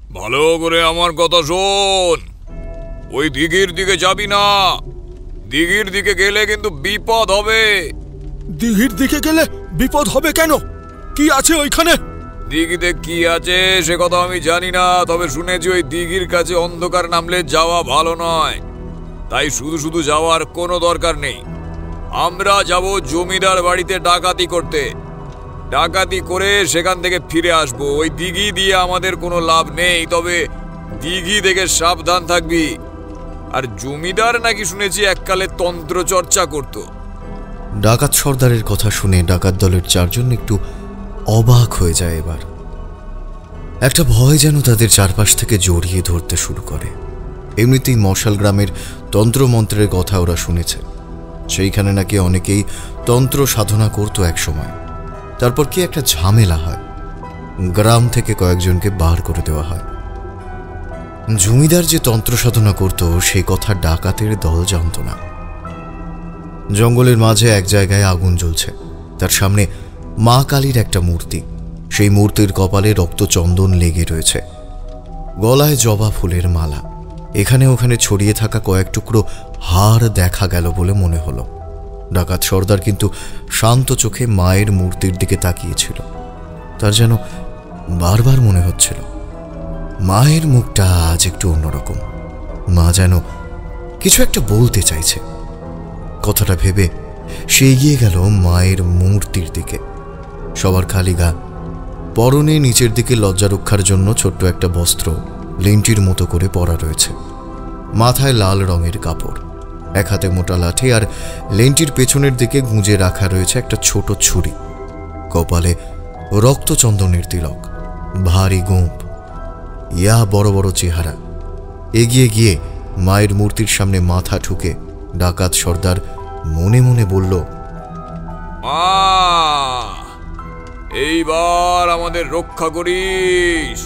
ভালো করে আমার কথা শোন। ওই দিঘির দিকে যাবি না। দিঘির দিকে গেলে কিন্তু বিপদ হবে। দিঘির দিকে গেলে বিপদ হবে কেন? কি আছে ওইখানে? দিঘিতে কি আছে সে কথা আমি জানি না, তবে শুনেছি ওই দিঘির কাছে অন্ধকার নামলে যাওয়া ভালো নয়। তাই শুধু শুধু যাওয়ার কোনো দরকার নেই। আমরা যাব জমিদার বাড়িতে ডাকাতি করতে। ডাকাতি করে সেখান থেকে ফিরে আসবো। ওই দিঘি দিয়ে আমাদের কোনো লাভ নেই, তবে দিঘি থেকে সাবধান থাকবি। আর জমিদার নাকি শুনেছি এককালে তন্ত্র চর্চা করত। ডাকাত সর্দারের কথা শুনে ডাকাত দলের চারজন একটু অবাক হয়ে যায়। এবার একটা ভয় যেন তাদের চারপাশ থেকে জড়িয়ে ধরতে শুরু করে। এমনিতেই মশাল গ্রামের তন্ত্রমন্ত্রের কথা ওরা শুনেছে। সেইখানে নাকি অনেকেই তন্ত্র সাধনা করত এক সময়। তারপর কি একটা ঝামেলা হয়, গ্রাম থেকে কয়েকজনকে বার করে দেওয়া হয়। জমিদার যে তন্ত্র সাধনা করত সেই কথা ডাকাতের দল জানত না। জঙ্গলের মাঝে এক জায়গায় আগুন জ্বলছে। তার সামনে মা কালীর একটা মূর্তি। সেই মূর্তির কপালে রক্তচন্দন লেগে রয়েছে, গলায় জবা ফুলের মালা। এখানে ওখানে ছড়িয়ে থাকা কয়েক টুকরো হাড় দেখা গেল বলে মনে হলো। ডাকাত সর্দার কিন্তু শান্ত চোখে মায়ের মূর্তির দিকে তাকিয়েছিল। তার যেন বারবার মনে হচ্ছিল মায়ের মুখটা আজ একটু অন্যরকম। মা যেন কিছু একটা বলতে চাইছে। কথাটা ভেবে সে এগিয়ে গেল মায়ের মূর্তির দিকে। সবার খালি গা, পরনে নিচের দিকে লজ্জা রক্ষার জন্য ছোট্ট একটা বস্ত্র লেন্টির মতো করে পরা রয়েছে। মাথায় লাল রঙের কাপড়, এক হাতে মোটা লাঠি, আর লেন্টির পেছনের দিকে গুঁজে রাখা রয়েছে একটা ছোট ছুরি। কপালে রক্তচন্দনের তিলক, ভারী গোঁপ, ইয়া বড় বড় চেহারা। এগিয়ে গিয়ে মায়ের মূর্তির সামনে মাথা ঠুকে ডাকাত সর্দার মনে মনে বলল, এইবার আমাদের রক্ষা করিস।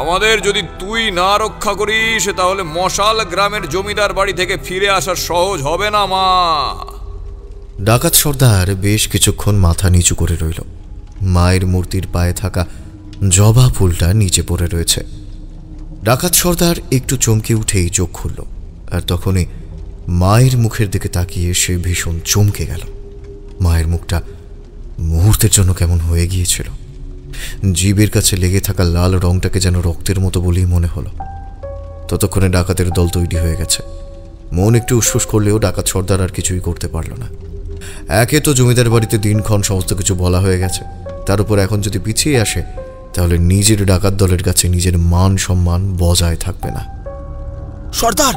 আমাদের যদি তুই না রক্ষা করিস তাহলে মশাল গ্রামের জমিদার বাড়ি থেকে ফিরে আসা সহজ হবে না মা। ডাকাত সর্দার বেশ কিছুক্ষণ মাথা নিচু করে রইল। মায়ের মূর্তির পায়ে থাকা জবা ফুলটা নিচে পড়ে রয়েছে। ডাকাত সর্দার একটু চমকে উঠেই চোখ খুলল, আর তখনই মায়ের মুখের দিকে তাকিয়ে সে ভীষণ চমকে গেল। মায়ের মুখটা মুহূর্তের জন্য কেমন হয়ে গিয়েছিল। জিভের কাছে লেগে থাকা লাল রংটাকে যেন রক্তের মতো বলেই মনে হলো। ততক্ষণে ডাকাতের দল তৈরি হয়ে গেছে। মন একটু উসফুস করলেও ডাকাত সর্দার আর কিছুই করতে পারল না। একে তো জমিদার বাড়িতে দিনক্ষণ সমস্ত কিছু বলা হয়ে গেছে, তার উপর এখন যদি পিছিয়ে আসে তাহলে নিজের ডাকাত দলের কাছে নিজের মান সম্মান বজায় থাকবে না। সর্দার,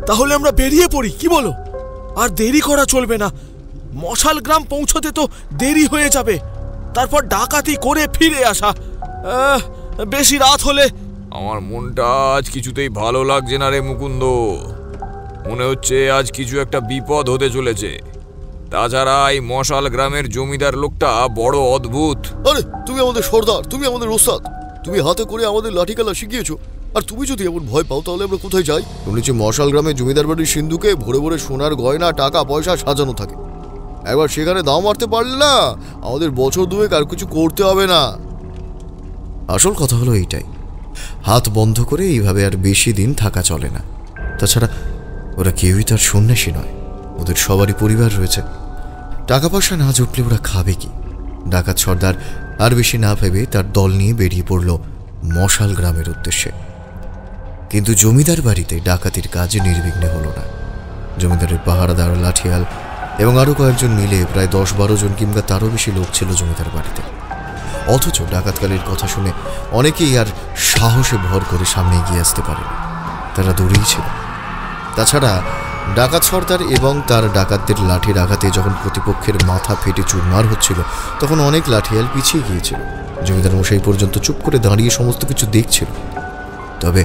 তাহলে আমরা বেরিয়ে পড়ি, কি বলো? আর দেরি করা চলবে না। মশাল গ্রাম পৌঁছতে তো দেরি হয়ে যাবে। তারপর ডাকাতি করে ফিরে আসা, বেশি রাত হলে। আমার মনটা আজ কিছুতেই ভালো লাগছে না রে মুকুন্দ। মনে হচ্ছে আজ কিছু একটা বিপদ হতে চলেছে। তাছাড়া এই মশাল গ্রামের জমিদার লোকটা বড় অদ্ভুত। আরে তুমি আমাদের সর্দার, তুমি আমাদের ওস্তাদ, তুমি হাতে করে আমাদের লাঠিকালা শিখিয়েছো। আর তুমি যদি এমন ভয় পাও তাহলে আমরা কোথায় যাই? শুনেছি মশাল গ্রামে জমিদার বাড়ির সিন্ধুকে ভরে ভরে সোনার গয়না, টাকা পয়সা সাজানো থাকে। একবার সেখানে দাও মারতে পারলে না, আমাদের বছর দুয়েক আর কিছু করতে হবে না। আসল কথা হলো এইটাই, হাত বন্ধ করে এইভাবে আর বেশি দিন থাকা চলে না। তাছাড়া ওরা কেউই তার সন্ন্যাসী নয়, ওদের সবারই পরিবার রয়েছে। টাকা পয়সা না জুটলে ওরা খাবে কি? ডাকাত সর্দার আর বেশি না ভেবে তার দল নিয়ে বেরিয়ে পড়ল মশাল গ্রামের উদ্দেশ্যে। কিন্তু জমিদার বাড়িতে ডাকাতির কাজ নির্বিঘ্নে হলো না। জমিদারের পাহারাদার, লাঠিয়াল এবং আরও কয়েকজন মিলে প্রায় 10-12 জন কিংবা তারও বেশি লোক ছিল জমিদার বাড়িতে। অথচ ডাকাতকালীর কথা শুনে অনেকেই আর সাহসে ভর করে সামনে এগিয়ে আসতে পারেনি, তারা দূরেই ছিল। তাছাড়া ডাকাত সর্দার এবং তার ডাকাতদের লাঠির আঘাতে যখন প্রতিপক্ষের মাথা ফেটে চুরমার হচ্ছিল তখন অনেক লাঠিয়াল পিছিয়ে গিয়েছিল। জমিদার মশাই পর্যন্ত চুপ করে দাঁড়িয়ে সমস্ত কিছু দেখছিল। তবে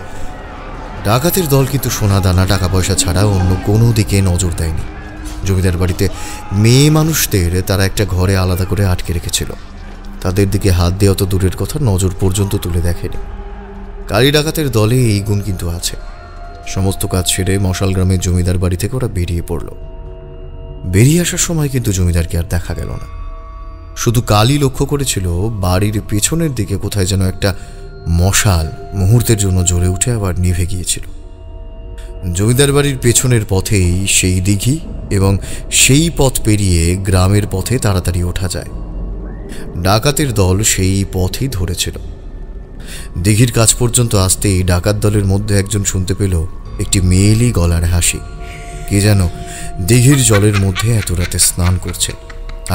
ডাকাতের দল কিন্তু সোনা দানা, টাকা পয়সা ছাড়া অন্য কোনো দিকে নজর দেয়নি। জমিদার বাড়িতে মেয়ে মানুষদের তারা একটা ঘরে আলাদা করে আটকে রেখেছিল। তাদের দিকে হাত দেওয়া তো দূরের কথা, নজর পর্যন্ত তুলে দেখেনি। কালী ডাকাতের দলে এই গুণ কিন্তু আছে। সমস্ত কাজ সেরে মশাল গ্রামের জমিদার বাড়ি থেকে ওরা বেরিয়ে পড়ল। বেরিয়ে আসার সময় কিন্তু জমিদারকে আর দেখা গেল না। শুধু কালী লক্ষ্য করেছিল বাড়ির পেছনের দিকে কোথায় যেন একটা মশাল মুহূর্তের জন্য জ্বলে উঠে আবার নিভে গিয়েছিল। জমিদার বাড়ির পেছনের পথেই সেই দিঘি এবং সেই পথ পেরিয়ে গ্রামের পথে তাড়াতাড়ি ওঠা যায়। ডাকাতের দল সেই পথই ধরেছিল। দিঘির কাছ পর্যন্ত আসতেই ডাকাত দলের মধ্যে একজন শুনতে পেল একটি মেয়েলি গলার হাসি। কে যেন দিঘির জলের মধ্যে এত রাতে স্নান করছে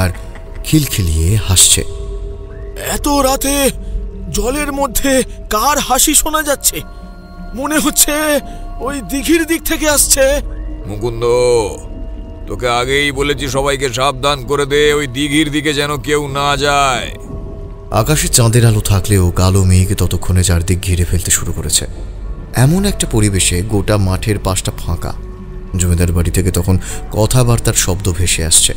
আর খিলখিলিয়ে হাসছে। এত রাতে জলের মধ্যে কার হাসি শোনা যাচ্ছে? মনে হচ্ছে ওই দিঘির দিক থেকে আসছে। মুকুন্দ, তোকে আগেই বলেছি সবাইকে সাবধান করে দে, ওই দিঘির দিকে যেন কেউ না যায়। আকাশে চাঁদের আলো থাকলেও কালো মেঘ ততক্ষণে চারদিক ঘিরে ফেলতে শুরু করেছে। এমন একটা পরিবেশে গোটা মাঠের পাশটা ফাঁকা। জমিদার বাড়ি থেকে তখন কথাবার্তার শব্দ ভেসে আসছে।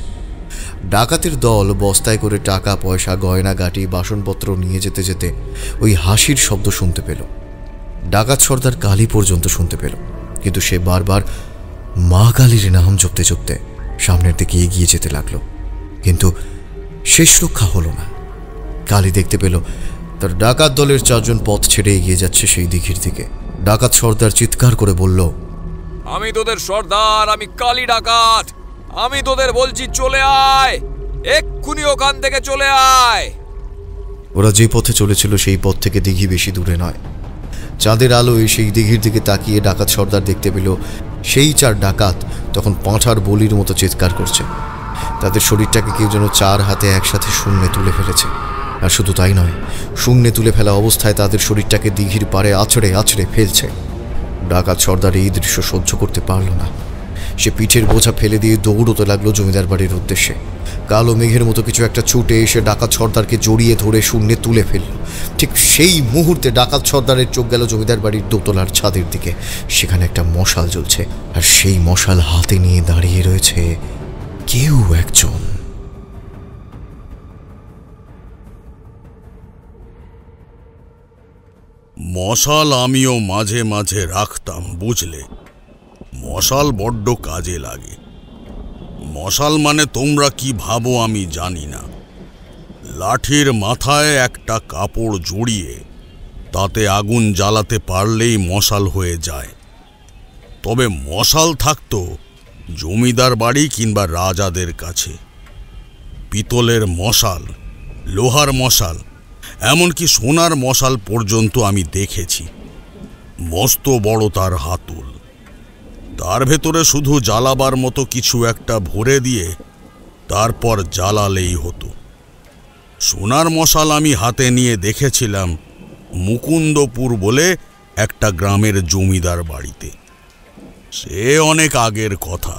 ডাকাতের দল বস্তায় করে টাকা পয়সা গয়নাগাটি বাসনপত্র নিয়ে যেতে যেতে ওই হাসির শব্দ শুনতে পেল। ডাকাত সর্দার কালী পর্যন্ত শুনতে পেল, কিন্তু সে বারবার মা কালীর নাম জপতে জপতে সামনের দিকে এগিয়ে যেতে লাগলো। কিন্তু শেষ রক্ষা হলো না। কালী দেখতে পেল তার ডাকাত দলের 4 জন পথ ছেড়ে এগিয়ে যাচ্ছে সেই দিঘির দিকে। ডাকাত সর্দার চিৎকার করে বলল, আমি তোদের সর্দার, আমি কালী ডাকাত, আমি তোদের বলছি চলে আয়, এক্ষুনি ওখান থেকে চলে আয়। ওরা যে পথে চলেছিল সেই পথ থেকে দিঘি বেশি দূরে নয়। চাঁদের আলোয় সেই দিঘির দিকে তাকিয়ে ডাকাত সর্দার দেখতে পেল সেই 4 ডাকাত তখন পাঁঠার বলির মতো চিৎকার করছে। তাদের শরীরটাকে কেউ যেন 4 হাতে একসাথে শূন্যে তুলে ফেলেছে। আর শুধু তাই নয়, শূন্যে তুলে ফেলা অবস্থায় তাদের শরীরটাকে দিঘির পাড়ে আছড়ে আছড়ে ফেলছে। ডাকাত সর্দার এই দৃশ্য সহ্য করতে পারল না। সে পিঠের বোঝা ফেলে দিয়ে দৌড়তে লাগলো জমিদার বাড়ির উদ্দেশ্যে। কালো মেঘের মতো কিছু একটা ছুটে এসে ডাকাত সর্দারকে জড়িয়ে ধরে শূন্যে তুলে ফেলল। ঠিক সেই মুহূর্তে ডাকাত সর্দারের চোখ গেল জমিদার বাড়ির দোতলার ছাদের দিকে। সেখানে একটা মশাল জ্বলছে, আর সেই মশাল হাতে নিয়ে দাঁড়িয়ে রয়েছে কেউ একজন। মশাল আমিও মাঝে মাঝে রাখতাম, বুঝলে? মশাল বড্ড কাজে লাগে। মশাল মানে তোমরা কি ভাবো আমি জানি না। লাঠির মাথায় একটা কাপড় জড়িয়ে তাতে আগুন জ্বালাতে পারলেই মশাল হয়ে যায়। তবে মশাল থাকতো জমিদার বাড়ি কিংবা রাজাদের কাছে। পিতলের মশাল, লোহার মশাল, এমনকি সোনার মশাল পর্যন্ত আমি দেখেছি। মস্ত বড় তার হাতল, তার ভেতরে শুধু জ্বালাবার মতো কিছু একটা ভরে দিয়ে তারপর জ্বালালেই হতো। সোনার মশাল আমি হাতে নিয়ে দেখেছিলাম মুকুন্দপুর বলে একটা গ্রামের জমিদার বাড়িতে। সে অনেক আগের কথা।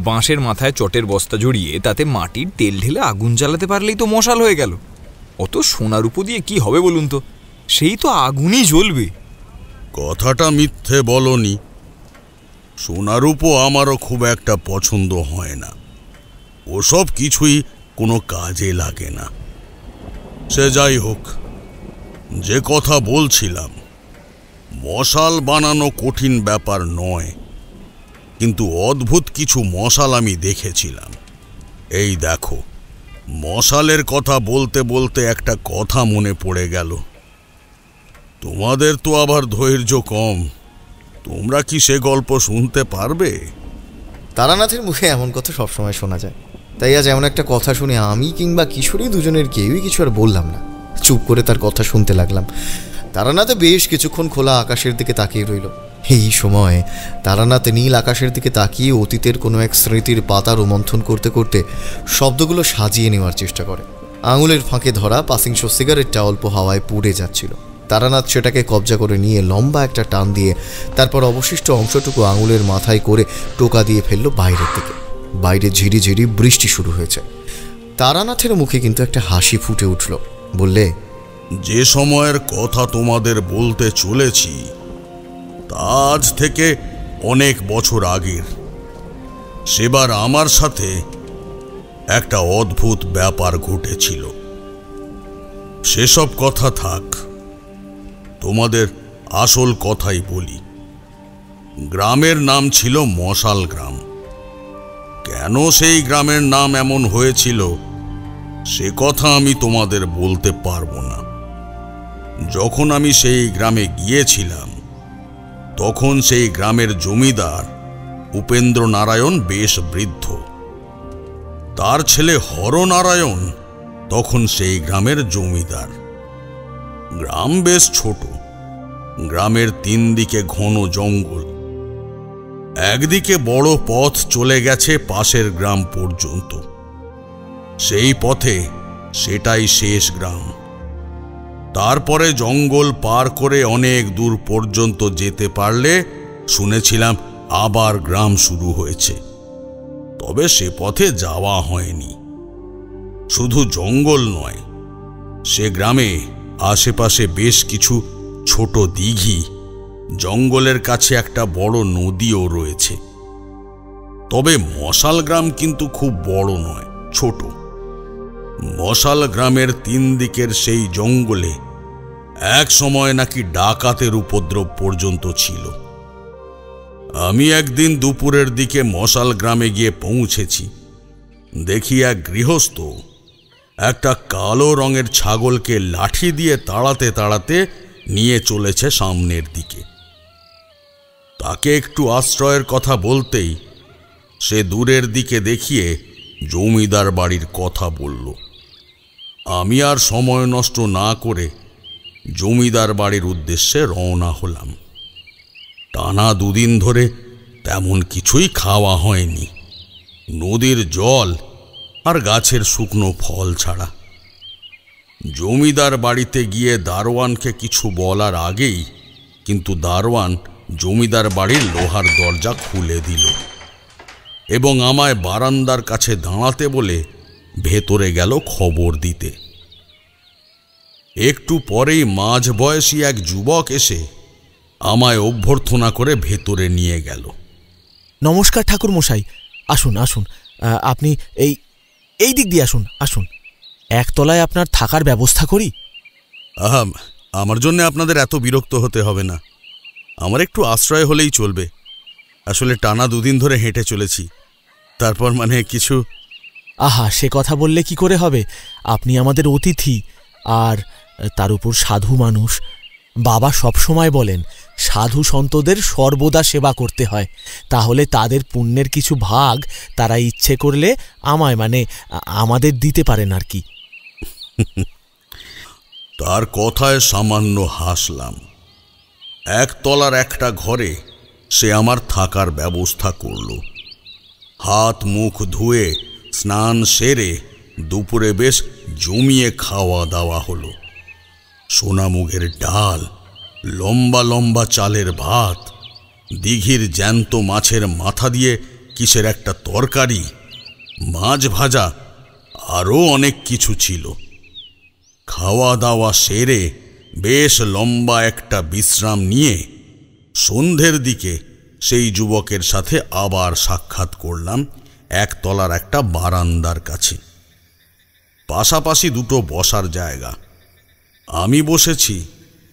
বাঁশের মাথায় চটের বস্তা জড়িয়ে তাতে মাটির তেল ঢেলে আগুন জ্বালাতে পারলেই তো মশাল হয়ে গেল। অত সোনার উপর দিয়ে কি হবে বলুন তো? সেই তো আগুনই জ্বলবে। কথাটা মিথ্যে বলনি। সোনারূপও আমারও খুব একটা পছন্দ হয় না। ওসব কিছুই কোনো কাজে লাগে না। সে যাই হোক, যে কথা বলছিলাম, মশাল বানানো কঠিন ব্যাপার নয়, কিন্তু অদ্ভুত কিছু মশাল আমি দেখেছিলাম। এই দেখো, মশালের কথা বলতে বলতে একটা কথা মনে পড়ে গেল। তোমাদের তো আবার ধৈর্য কম, তোমরা কি সে গল্প শুনতে পারবে? তারানাথের মুখে এমন কথা সবসময় শোনা যায়, তাই আজ এমন একটা কথা শুনে আমি কিংবা কিশোরী দুজনের কেউই কিছু আর বললাম না। চুপ করে তার কথা শুনতে লাগলাম। তারানাথ বেশ কিছুক্ষণ খোলা আকাশের দিকে তাকিয়ে রইল। এই সময় তারানাথ নীল আকাশের দিকে তাকিয়ে অতীতের কোনো এক স্মৃতির পাতা রোমন্থন করতে করতে শব্দগুলো সাজিয়ে নেওয়ার চেষ্টা করে। আঙুলের ফাঁকে ধরা পাসিংশো সিগারেটটা অল্প হাওয়ায় পুড়ে যাচ্ছিল। তারানাথ সেটাকে কবজা করে নিয়ে লম্বা একটা টান দিয়ে তারপর অবশিষ্ট অংশটুকু আঙুলের মাথায় করে টোকা দিয়ে ফেলল বাইরের দিকে। বাইরে ঝিরি ঝিরি বৃষ্টি শুরু হয়েছে। তারানাথের মুখে কিন্তু একটা হাসি ফুটে উঠল। বললে, যে সময়ের কথা তোমাদের বলতে চলেছি তা আজ থেকে অনেক বছর আগের। সেবার আমার সাথে একটা অদ্ভুত ব্যাপার ঘটেছিল। সেসব কথা থাক, তোমাদের আসল কথাই বলি। গ্রামের নাম ছিল মশাল গ্রাম। কেন সেই গ্রামের নাম এমন হয়েছিল সে কথা আমি তোমাদের বলতে পারবো না। যখন আমি সেই গ্রামে গিয়েছিলাম তখন সেই গ্রামের জমিদার উপেন্দ্র নারায়ণ বেশ বৃদ্ধ। তার ছেলে হরনারায়ণ তখন সেই গ্রামের জমিদার। গ্রাম বেশ ছোট। গ্রামের 3 দিকে ঘন জঙ্গল। একদিকে বড় পথ চলে গেছে পাশের গ্রাম পর্যন্ত। সেই পথে সেটাই শেষ গ্রাম। তারপরে জঙ্গল পার করে অনেক দূর পর্যন্ত যেতে পারলে শুনেছিলাম আবার গ্রাম শুরু হয়েছে, তবে সে পথে যাওয়া হয়নি। শুধু জঙ্গল নয়, সে গ্রামে আশেপাশে বেশ কিছু ছোট দিঘি, জঙ্গলের কাছে একটা বড় নদীও রয়েছে। তবে মশাল গ্রাম কিন্তু খুব বড় নয়, ছোট। মশাল গ্রামের 3 দিকের সেই জঙ্গলে এক সময় নাকি ডাকাতের উপদ্রব পর্যন্ত ছিল। আমি একদিন দুপুরের দিকে মশাল গ্রামে গিয়ে পৌঁছেছি। দেখি এক গৃহস্থ একটা কালো রঙের ছাগলকে লাঠি দিয়ে তাড়াতে তাড়াতে নিয়ে চলেছে সামনের দিকে। তাকে একটু আশ্রয়ের কথা বলতেই সে দূরের দিকে দেখিয়ে জমিদার বাড়ির কথা বলল। আমি আর সময় নষ্ট না করে জমিদার বাড়ির উদ্দেশ্যে রওনা হলাম। টানা 2 দিন ধরে তেমন কিছুই খাওয়া হয়নি, নদীর জল আর গাছের শুকনো ফল ছাড়া। জমিদার বাড়িতে গিয়ে দারোয়ানকে কিছু বলার আগেই কিন্তু দারোয়ান জমিদার বাড়ির লোহার দরজা খুলে দিল এবং আমায় বারান্দার কাছে দাঁড়াতে বলে ভেতরে গেল খবর দিতে। একটু পরেই মাঝ বয়সী এক যুবক এসে আমায় অভ্যর্থনা করে ভেতরে নিয়ে গেল। নমস্কার ঠাকুর মশাই, আসুন আসুন, আপনি এই দিক দিয়ে আসুন আসুন, একতলায় আপনার থাকার ব্যবস্থা করি। আমার জন্য আপনাদের এত বিরক্ত হতে হবে না, আমার একটু আশ্রয় হলেই চলবে। আসলে টানা 2 দিন ধরে হেঁটে চলেছি, তারপর কিছু। আহা, সে কথা বললে কি করে হবে? আপনি আমাদের অতিথি, আর তার উপর সাধু মানুষ। বাবা সবসময় বলেন সাধু সন্তদের সর্বদা সেবা করতে হয়, তাহলে তাদের পুণ্যের কিছু ভাগ তারা ইচ্ছে করলে আমায় আমাদের দিতে পারেন আর কি। তার কথায় সামান্য হাসলাম। একতলার একটা ঘরে সে আমার থাকার ব্যবস্থা করল। হাত মুখ ধুয়ে স্নান সেরে দুপুরে বেশ জমিয়ে খাওয়া দাওয়া হলো। সোনামুগের ডাল, লম্বা লম্বা চালের ভাত, দিঘির জ্যান্ত মাছের মাথা দিয়ে কিসের একটা তরকারি, মাছ ভাজা, আরও অনেক কিছু ছিল। খাওয়া দাওয়া সেরে বেশ লম্বা একটা বিশ্রাম নিয়ে সন্ধ্যের দিকে সেই যুবকের সাথে আবার সাক্ষাৎ করলাম একতলার একটা বারান্দার কাছে। পাশাপাশি 2টো বসার জায়গা। আমি বসেছি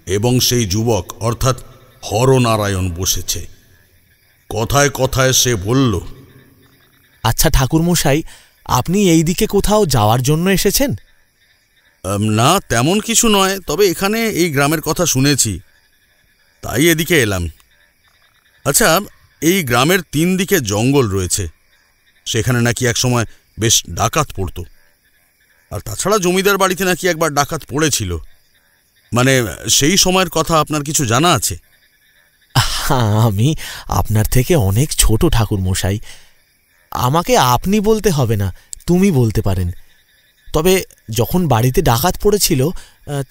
এবং সেই যুবক অর্থাৎ হরনারায়ণ বসেছে। কথায় কথায় সে বলল, আচ্ছা ঠাকুর মশাই, আপনি এই দিকে কোথাও যাওয়ার জন্য এসেছেন? না, তেমন কিছু নয়, তবে এখানে এই গ্রামের কথা শুনেছি, তাই এদিকে এলাম। আচ্ছা, এই গ্রামের 3 দিকে জঙ্গল রয়েছে, সেখানে নাকি একসময় বেশ ডাকাত পড়ত, আর তাছাড়া জমিদার বাড়িতে নাকি একবার ডাকাত পড়েছিল। সেই সময়ের কথা আপনার কিছু জানা আছে? আমি আপনার থেকে অনেক ছোট ঠাকুর মশাই, আমাকে আপনি বলতে হবে না, তুমি বলতে পারেন। তবে যখন বাড়িতে ডাকাত পড়েছিল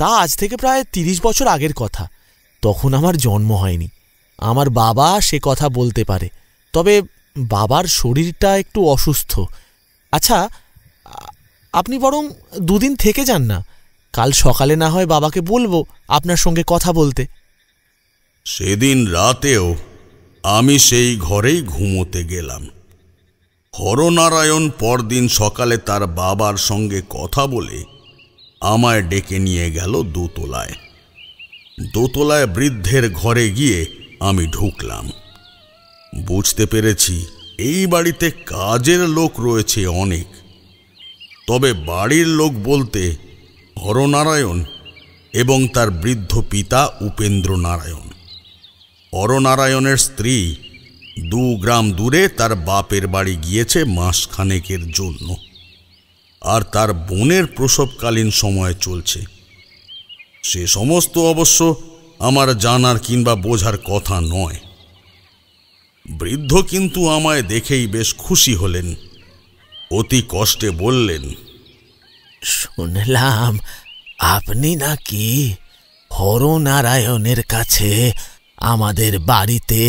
তা আজ থেকে প্রায় 30 বছর আগের কথা। তখন আমার জন্ম হয়নি। আমার বাবা সে কথা বলতে পারে, তবে বাবার শরীরটা একটু অসুস্থ। আচ্ছা, আপনি বরং 2 দিন থেকে যান না, কাল সকালে না হয় বাবাকে বলবো আপনার সঙ্গে কথা বলতে। সেদিন রাতেও আমি সেই ঘরেই ঘুমোতে গেলাম। হরনারায়ণ পরদিন সকালে তার বাবার সঙ্গে কথা বলে আমায় ডেকে নিয়ে গেল দোতলায়। দোতলায় বৃদ্ধের ঘরে গিয়ে আমি ঢুকলাম। বুঝতে পেরেছি এই বাড়িতে কাজের লোক রয়েছে অনেক, তবে বাড়ির লোক বলতে হরনারায়ণ এবং তার বৃদ্ধ পিতা উপেন্দ্র নারায়ণ। হরনারায়ণের স্ত্রী 2 গ্রাম দূরে তার বাপের বাড়ি গিয়েছে মাসখানেকের জন্য, আর তার বোনের প্রসবকালীন সময় চলছে। সে সমস্ত অবশ্য আমার জানার কিংবা বোঝার কথা নয়। বৃদ্ধ কিন্তু আমায় দেখেই বেশ খুশি হলেন। অতি কষ্টে বললেন, শুনলাম আপনি নাকি হরনারায়ণের কাছে আমাদের বাড়িতে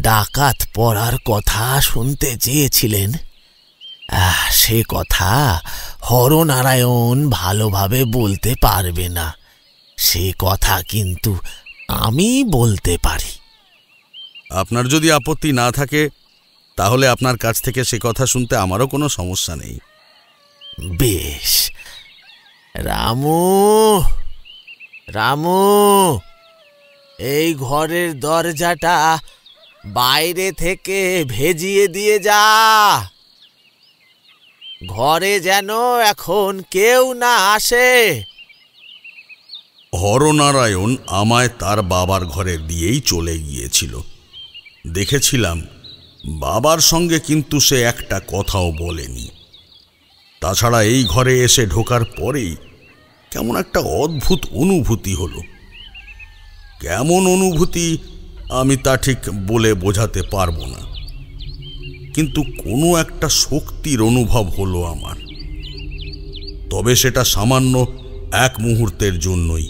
ডাকাত পড়ার কথা শুনতে চেয়েছিলেন। সে কথা হরনারায়ণ ভালোভাবে বলতে পারবে না, সে কথা কিন্তু আমি বলতে পারি। আপনার যদি আপত্তি না থাকে তাহলে আপনার কাছ থেকে সে কথা শুনতে আমারও কোনো সমস্যা নেই। বেশ। রামু, রামু, এই ঘরের দরজাটা বাইরে থেকে ভেজিয়ে দিয়ে যা, ঘরে যেন এখন কেউ না আসে। হরনারায়ণ আমায় তার বাবার ঘরে দিয়েই চলে গিয়েছিল। দেখেছিলাম বাবার সঙ্গে কিন্তু সে একটা কথাও বলেনি। তাছাড়া এই ঘরে এসে ঢোকার পরেই কেমন একটা অদ্ভুত অনুভূতি হলো। কেমন অনুভূতি আমি তা ঠিক বলে বোঝাতে পারবো না, কিন্তু কোনো একটা শক্তির অনুভব হলো আমার। তবে সেটা সামান্য 1 মুহূর্তের জন্যই,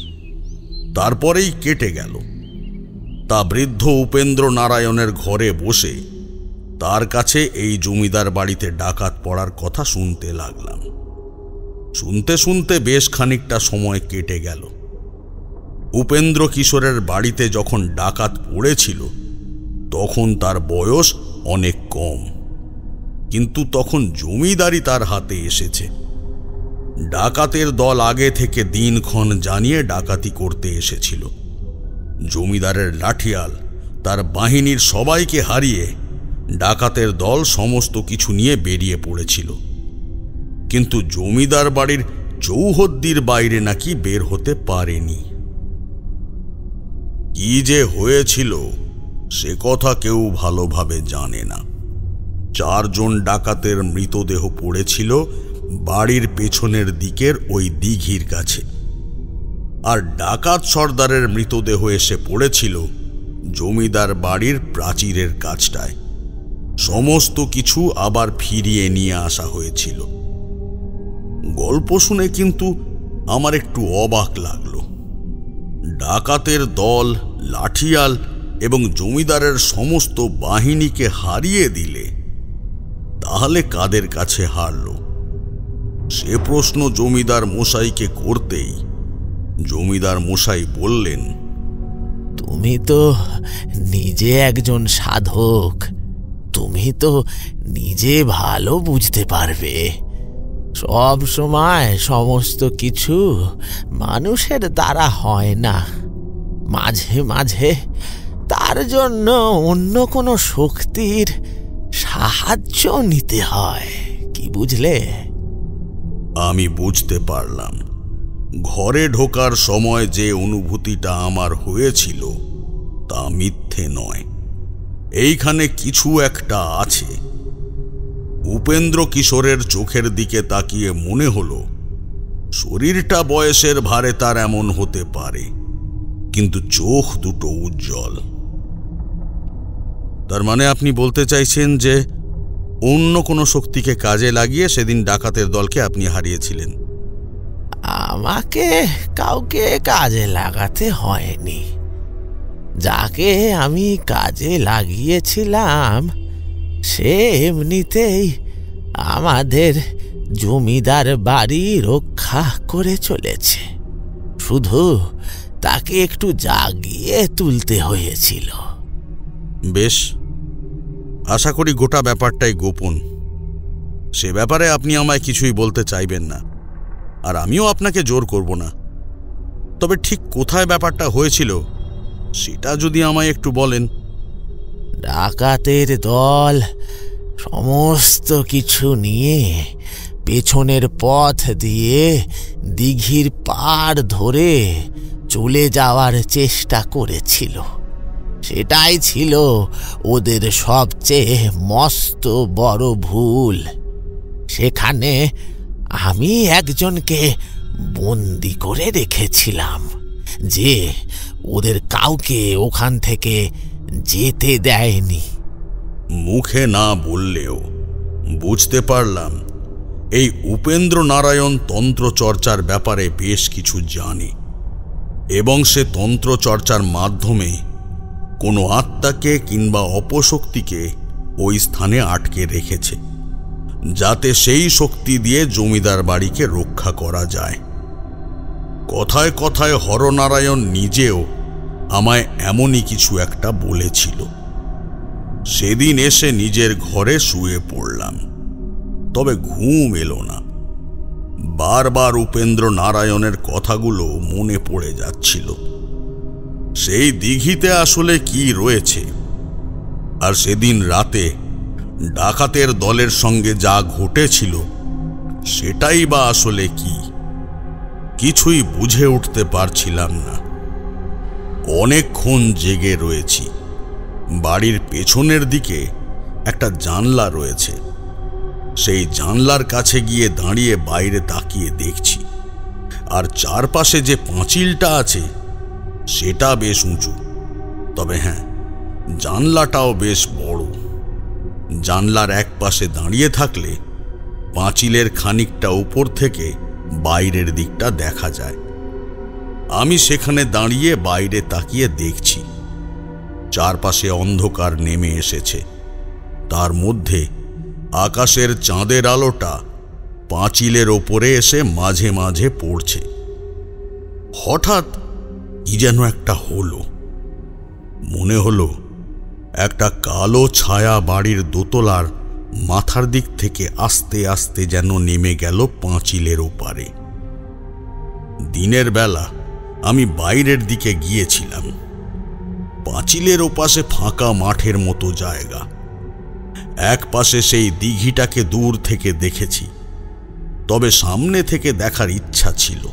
তারপরেই কেটে গেল। তা বৃদ্ধ উপেন্দ্র নারায়ণের ঘরে বসে তার কাছে এই জমিদার বাড়িতে ডাকাত পড়ার কথা শুনতে লাগলাম। শুনতে শুনতে বেশ খানিকটা সময় কেটে গেল। উপেন্দ্র কিশোরের বাড়িতে যখন ডাকাত পড়েছিল তখন তার বয়স অনেক কম, কিন্তু তখন জমিদারি তার হাতে এসেছে। ডাকাতের দল আগে থেকে দিনক্ষণ জানিয়ে ডাকাতি করতে এসেছিল। জমিদারের লাঠিয়াল তার বাহিনীর সবাইকে হারিয়ে ডাকাতের দল সমস্ত কিছু নিয়ে বেরিয়ে পড়েছিল, কিন্তু জমিদার বাড়ির চৌহদ্দির বাইরে নাকি বের হতে পারেনি। কি যে হয়েছিল সে কথা কেউ ভালোভাবে জানে না। 4 জন ডাকাতের মৃতদেহ পড়েছিল বাড়ির পেছনের দিকের ওই দিঘির কাছে, আর ডাকাত সর্দারের মৃতদেহ এসে পড়েছিল জমিদার বাড়ির প্রাচীরের কাছটায়। সমস্ত কিছু আবার ফিরিয়ে নিয়ে আসা হয়েছিল। গল্প শুনে কিন্তু আমার একটু অবাক লাগলো। ডাকাতের দল, লাঠিয়াল এবং জমিদারের সমস্ত বাহিনীকে হারিয়ে দিলে তাহলে কাদের কাছে হারল? সে প্রশ্ন জমিদার মশাইকে করতেই জমিদার মশাই বললেন, তুমি তো নিজে একজন সাধক, তুমি তো নিজে ভালো বুঝতে পারবে। সব সময় সমস্ত কিছু মানুষের দ্বারা হয় না, মাঝে মাঝে তার জন্য অন্য কোনো শক্তির সাহায্য নিতে হয়, কি বুঝলে? আমি বুঝতে পারলাম। ঘরে ঢোকার সময় যে অনুভূতিটা আমার হয়েছিল তা মিথ্যে নয়। এইখানে কিছু একটা আছে। উপেন্দ্র কিশোরের চোখের দিকে তাকিয়ে মনে হলো শরীরটা বয়সের ভারে তার এমন হতে পারে, কিন্তু চোখ দুটো উজ্জ্বল। তার মানে আপনি বলতে চাইছেন যে অন্য কোনো শক্তিকে কাজে লাগিয়ে সেদিন ডাকাতের দলকে আপনি হারিয়েছিলেন? আমাকে কাউকে কাজে লাগাতে হয়নি। যাকে আমি কাজে লাগিয়েছিলাম সে এমনিতেই আমাদের জমিদার বাড়ি রক্ষা করে চলেছে, শুধু তাকে একটু জাগিয়ে তুলতে হয়েছিল। বেশ, আশা করি গোটা ব্যাপারটাই গোপন। সে ব্যাপারে আপনি আমায় কিছুই বলতে চাইবেন না, আর আমিও আপনাকে জোর করব না। তবে ঠিক কোথায় ব্যাপারটা হয়েছিল সেটা যদি আমায় একটু বলেন। ডাকাতের দল সমস্ত কিছু নিয়ে পেছনের পথ দিয়ে দিঘির পাড় ধরে চলে যাওয়ার চেষ্টা করেছিল। সেটাই ছিল ওদের সবচেয়ে মস্ত বড় ভুল। সেখানে আমি একজনকে বন্দি করে রেখেছিলাম যে ওদের কাউকে ওখান থেকে যেতে দেয়নি। মুখে না বললেও বুঝতে পারলাম এই উপেন্দ্র নারায়ণ তন্ত্রচর্চার ব্যাপারে বেশ কিছু জানে এবং সে তন্ত্রচর্চার মাধ্যমে কোনো আত্মাকে কিংবা অপশক্তিকে ওই স্থানে আটকে রেখেছে, যাতে সেই শক্তি দিয়ে জমিদার বাড়িকে রক্ষা করা যায়। কথায় কথায় হরনারায়ণ নিজেও আমায় এমনই কিছু একটা বলেছিল। সেদিন এসে নিজের ঘরে শুয়ে পড়লাম, তবে ঘুম এলো না। বারবার উপেন্দ্র নারায়ণের কথাগুলো মনে পড়ে যাচ্ছিল। সেই দিঘিতে আসলে কি রয়েছে, আর সেদিন রাতে ডাকাতের দলের সঙ্গে যা ঘটেছিল সেটাই বা আসলে কি, কিছুই বুঝে উঠতে পারছিলাম না। অনেকক্ষণ জেগে রয়েছি। বাড়ির পেছনের দিকে একটা জানলা রয়েছে। সেই জানলার কাছে গিয়ে দাঁড়িয়ে বাইরে তাকিয়ে দেখছি, আর চারপাশে যে পাঁচিলটা আছে সেটা বেশ উঁচু, তবে হ্যাঁ, জানলাটাও বেশ বড়। জানলার এক পাশে দাঁড়িয়ে থাকলে পাঁচিলের খানিকটা উপর থেকে বাইরের দিকটা দেখা যায়। আমি সেখানে দাঁড়িয়ে বাইরে তাকিয়ে দেখছি। চারপাশে অন্ধকার নেমে এসেছে, তার মধ্যে আকাশের চাঁদের আলোটা পাঁচিলের ওপরে এসে মাঝে মাঝে পড়ছে। হঠাৎ কি যেন একটা হলো। মনে হলো একটা কালো ছায়া বাড়ির দোতলার মাথার দিক থেকে আস্তে আস্তে যেন নেমে গেল পাঁচিলের ওপারে। দিনের বেলা আমি বাইরের দিকে গিয়েছিলাম। পাঁচিলের ওপাশে ফাঁকা মাঠের মতো জায়গা। এক পাশে সেই দিঘিটাকে দূর থেকে দেখেছি, তবে সামনে থেকে দেখার ইচ্ছা ছিল।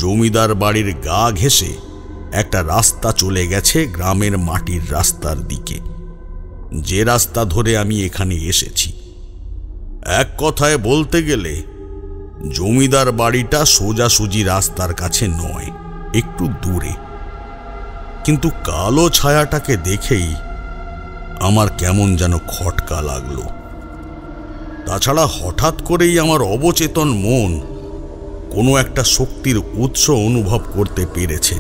জমিদার বাড়ির গা ঘেঁষে একটা রাস্তা চলে গেছে গ্রামের মাটির রাস্তার দিকে, যে রাস্তা ধরে আমি এখানে এসেছি। এক কথায় বলতে গেলে জমিদার বাড়িটা সোজাসুজি রাস্তার কাছে নয়, একটু দূরে। কিন্তু কালো ছায়াটাকে দেখেই আমার কেমন যেন খটকা লাগলো। তাছাড়া হঠাৎ করেই আমার অবচেতন মন কোনো একটা শক্তির উৎস অনুভব করতে পেরেছে।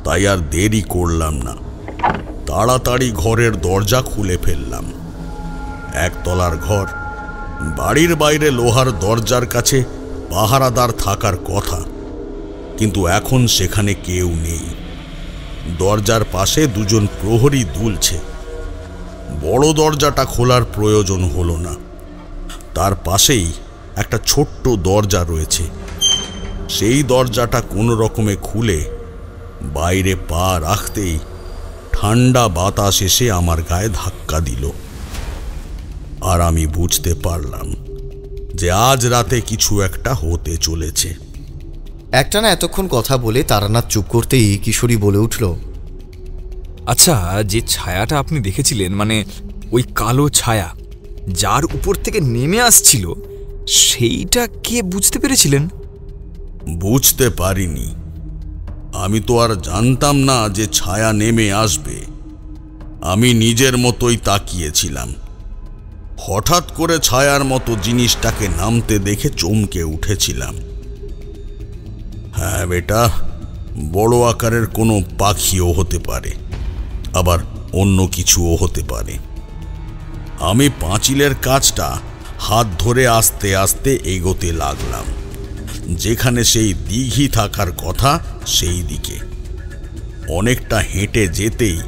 তাই আর দেরি করলাম না, তাড়াতাড়ি ঘরের দরজা খুলে ফেললাম। একতলার ঘর, বাড়ির বাইরে লোহার দরজার কাছে পাহারাদার থাকার কথা, কিন্তু এখন সেখানে কেউ নেই। দরজার পাশে দুজন প্রহরী দুলছে। বড় দরজাটা খোলার প্রয়োজন হলো না, তার পাশেই একটা ছোট্ট দরজা রয়েছে। সেই দরজাটা কোনো রকমে খুলে বাইরে পা রাখতেই ঠান্ডা বাতাস এসে আমার গায়ে ধাক্কা দিল, আর আমি বুঝতে পারলাম যে আজ রাতে কিছু একটা হতে চলেছে। একটানা এতক্ষণ কথা বলে তারানাথ চুপ করতেই কিশোরী বলে উঠল, আচ্ছা, যে ছায়াটা আপনি দেখেছিলেন, মানে ওই কালো ছায়া যার উপর থেকে নেমে আসছিল, সেইটা কে বুঝতে পেরেছিলেন? বুঝতে পারিনি। আমি তো আর জানতাম না যে ছায়া নেমে আসবে। আমি নিজের মতোই তাকিয়েছিলাম। হঠাৎ করে ছায়ার মতো জিনিসটাকে নামতে দেখে চমকে উঠেছিলাম। হ্যাঁ বেটা, বড় আকারের কোনো পাখিও হতে পারে, আবার অন্য কিছুও হতে পারে। আমি পাঁচিলের কাছটা হাত ধরে আস্তে আস্তে এগোতে লাগলাম, যেখানে সেই দিঘি থাকার কথা সেই দিকে। অনেকটা হেঁটে যেতেই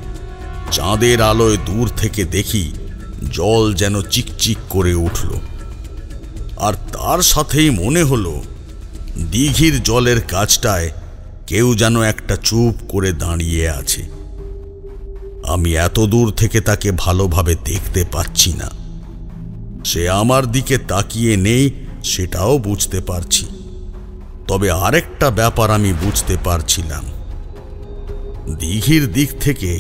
চাঁদের আলোয় দূর থেকে দেখি জল যেন চিকচিক করে উঠল, আর তার সাথেই মনে হলো দিঘির জলের কাছটায় কেউ যেন একটা চুপ করে দাঁড়িয়ে আছে। আমি এত দূর থেকে তাকে ভালোভাবে দেখতে পাচ্ছি না। সে আমার দিকে তাকিয়ে নেই সেটাও বুঝতে পারছি, তবে আরেকটা ব্যাপার আমি বুঝতে পারছিলাম। দিঘির দিক থেকে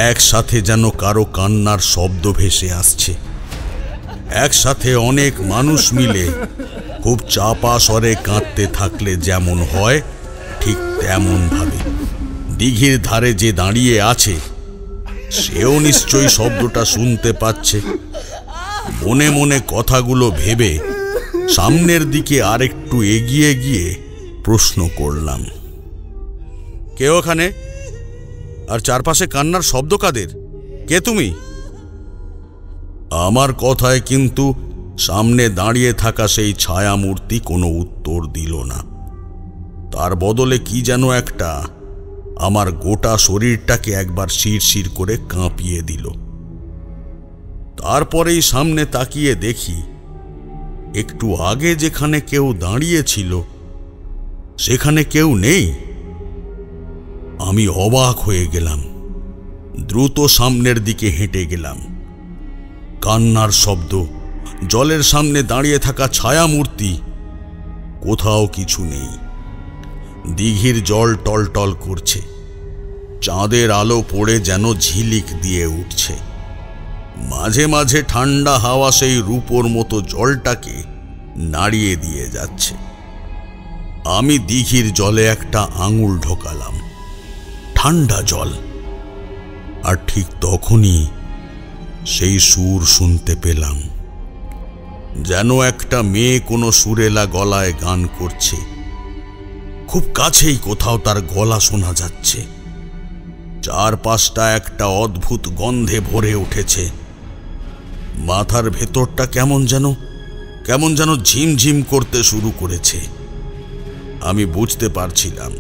একসাথে যেন কারো কান্নার শব্দ ভেসে আসছে। একসাথে অনেক মানুষ মিলে খুব চাপা স্বরে কাঁদতে থাকলে যেমন হয়, ঠিক তেমন ভাবে দিঘির ধারে যে দাঁড়িয়ে আছে সেও নিশ্চয়ই শব্দটা শুনতে পাচ্ছে। মনে মনে কথাগুলো ভেবে সামনের দিকে আরেকটু এগিয়ে গিয়ে প্রশ্ন করলাম, কে ওখানে? আর চারপাশে কান্নার শব্দ কাদের? কে তুমি? আমার কথায় কিন্তু সামনে দাঁড়িয়ে থাকা সেই ছায়ামূর্তি কোনো উত্তর দিল না। তার বদলে কি যেন একটা আমার গোটা শরীরটাকে একবার শিরশির করে কাঁপিয়ে দিল। তারপরেই সামনে তাকিয়ে দেখি একটু আগে যেখানে কেউ দাঁড়িয়ে ছিল সেখানে কেউ নেই। আমি অবাক হয়ে গেলাম। দ্রুত সামনের দিকে হেঁটে গেলাম। কান্নার শব্দ, জলের সামনে দাঁড়িয়ে থাকা ছায়ামূর্তি, কোথাও কিছু নেই। দিঘির জল টলটল করছে, চাঁদের আলো পড়ে যেন ঝিলিক দিয়ে উঠছে। মাঝে মাঝে ঠান্ডা হাওয়া সেই রূপোর মতো জলটাকে নাড়িয়ে দিয়ে যাচ্ছে। আমি দিঘির জলে একটা আঙুল ঢোকালাম, ঠান্ডা জল। আর ঠিক তখনই সেই সুর শুনতে পেলাম, যেন একটা মেয়ে কোনো সুরেলা গলায় গান করছে। খুব কাছেই কোথাও তার গলা শোনা যাচ্ছে। চারপাশটা একটা অদ্ভুত গন্ধে ভরে উঠেছে। মাথার ভেতরটা কেমন যেন ঝিমঝিম করতে শুরু করেছে। আমি বুঝতে পারছিলাম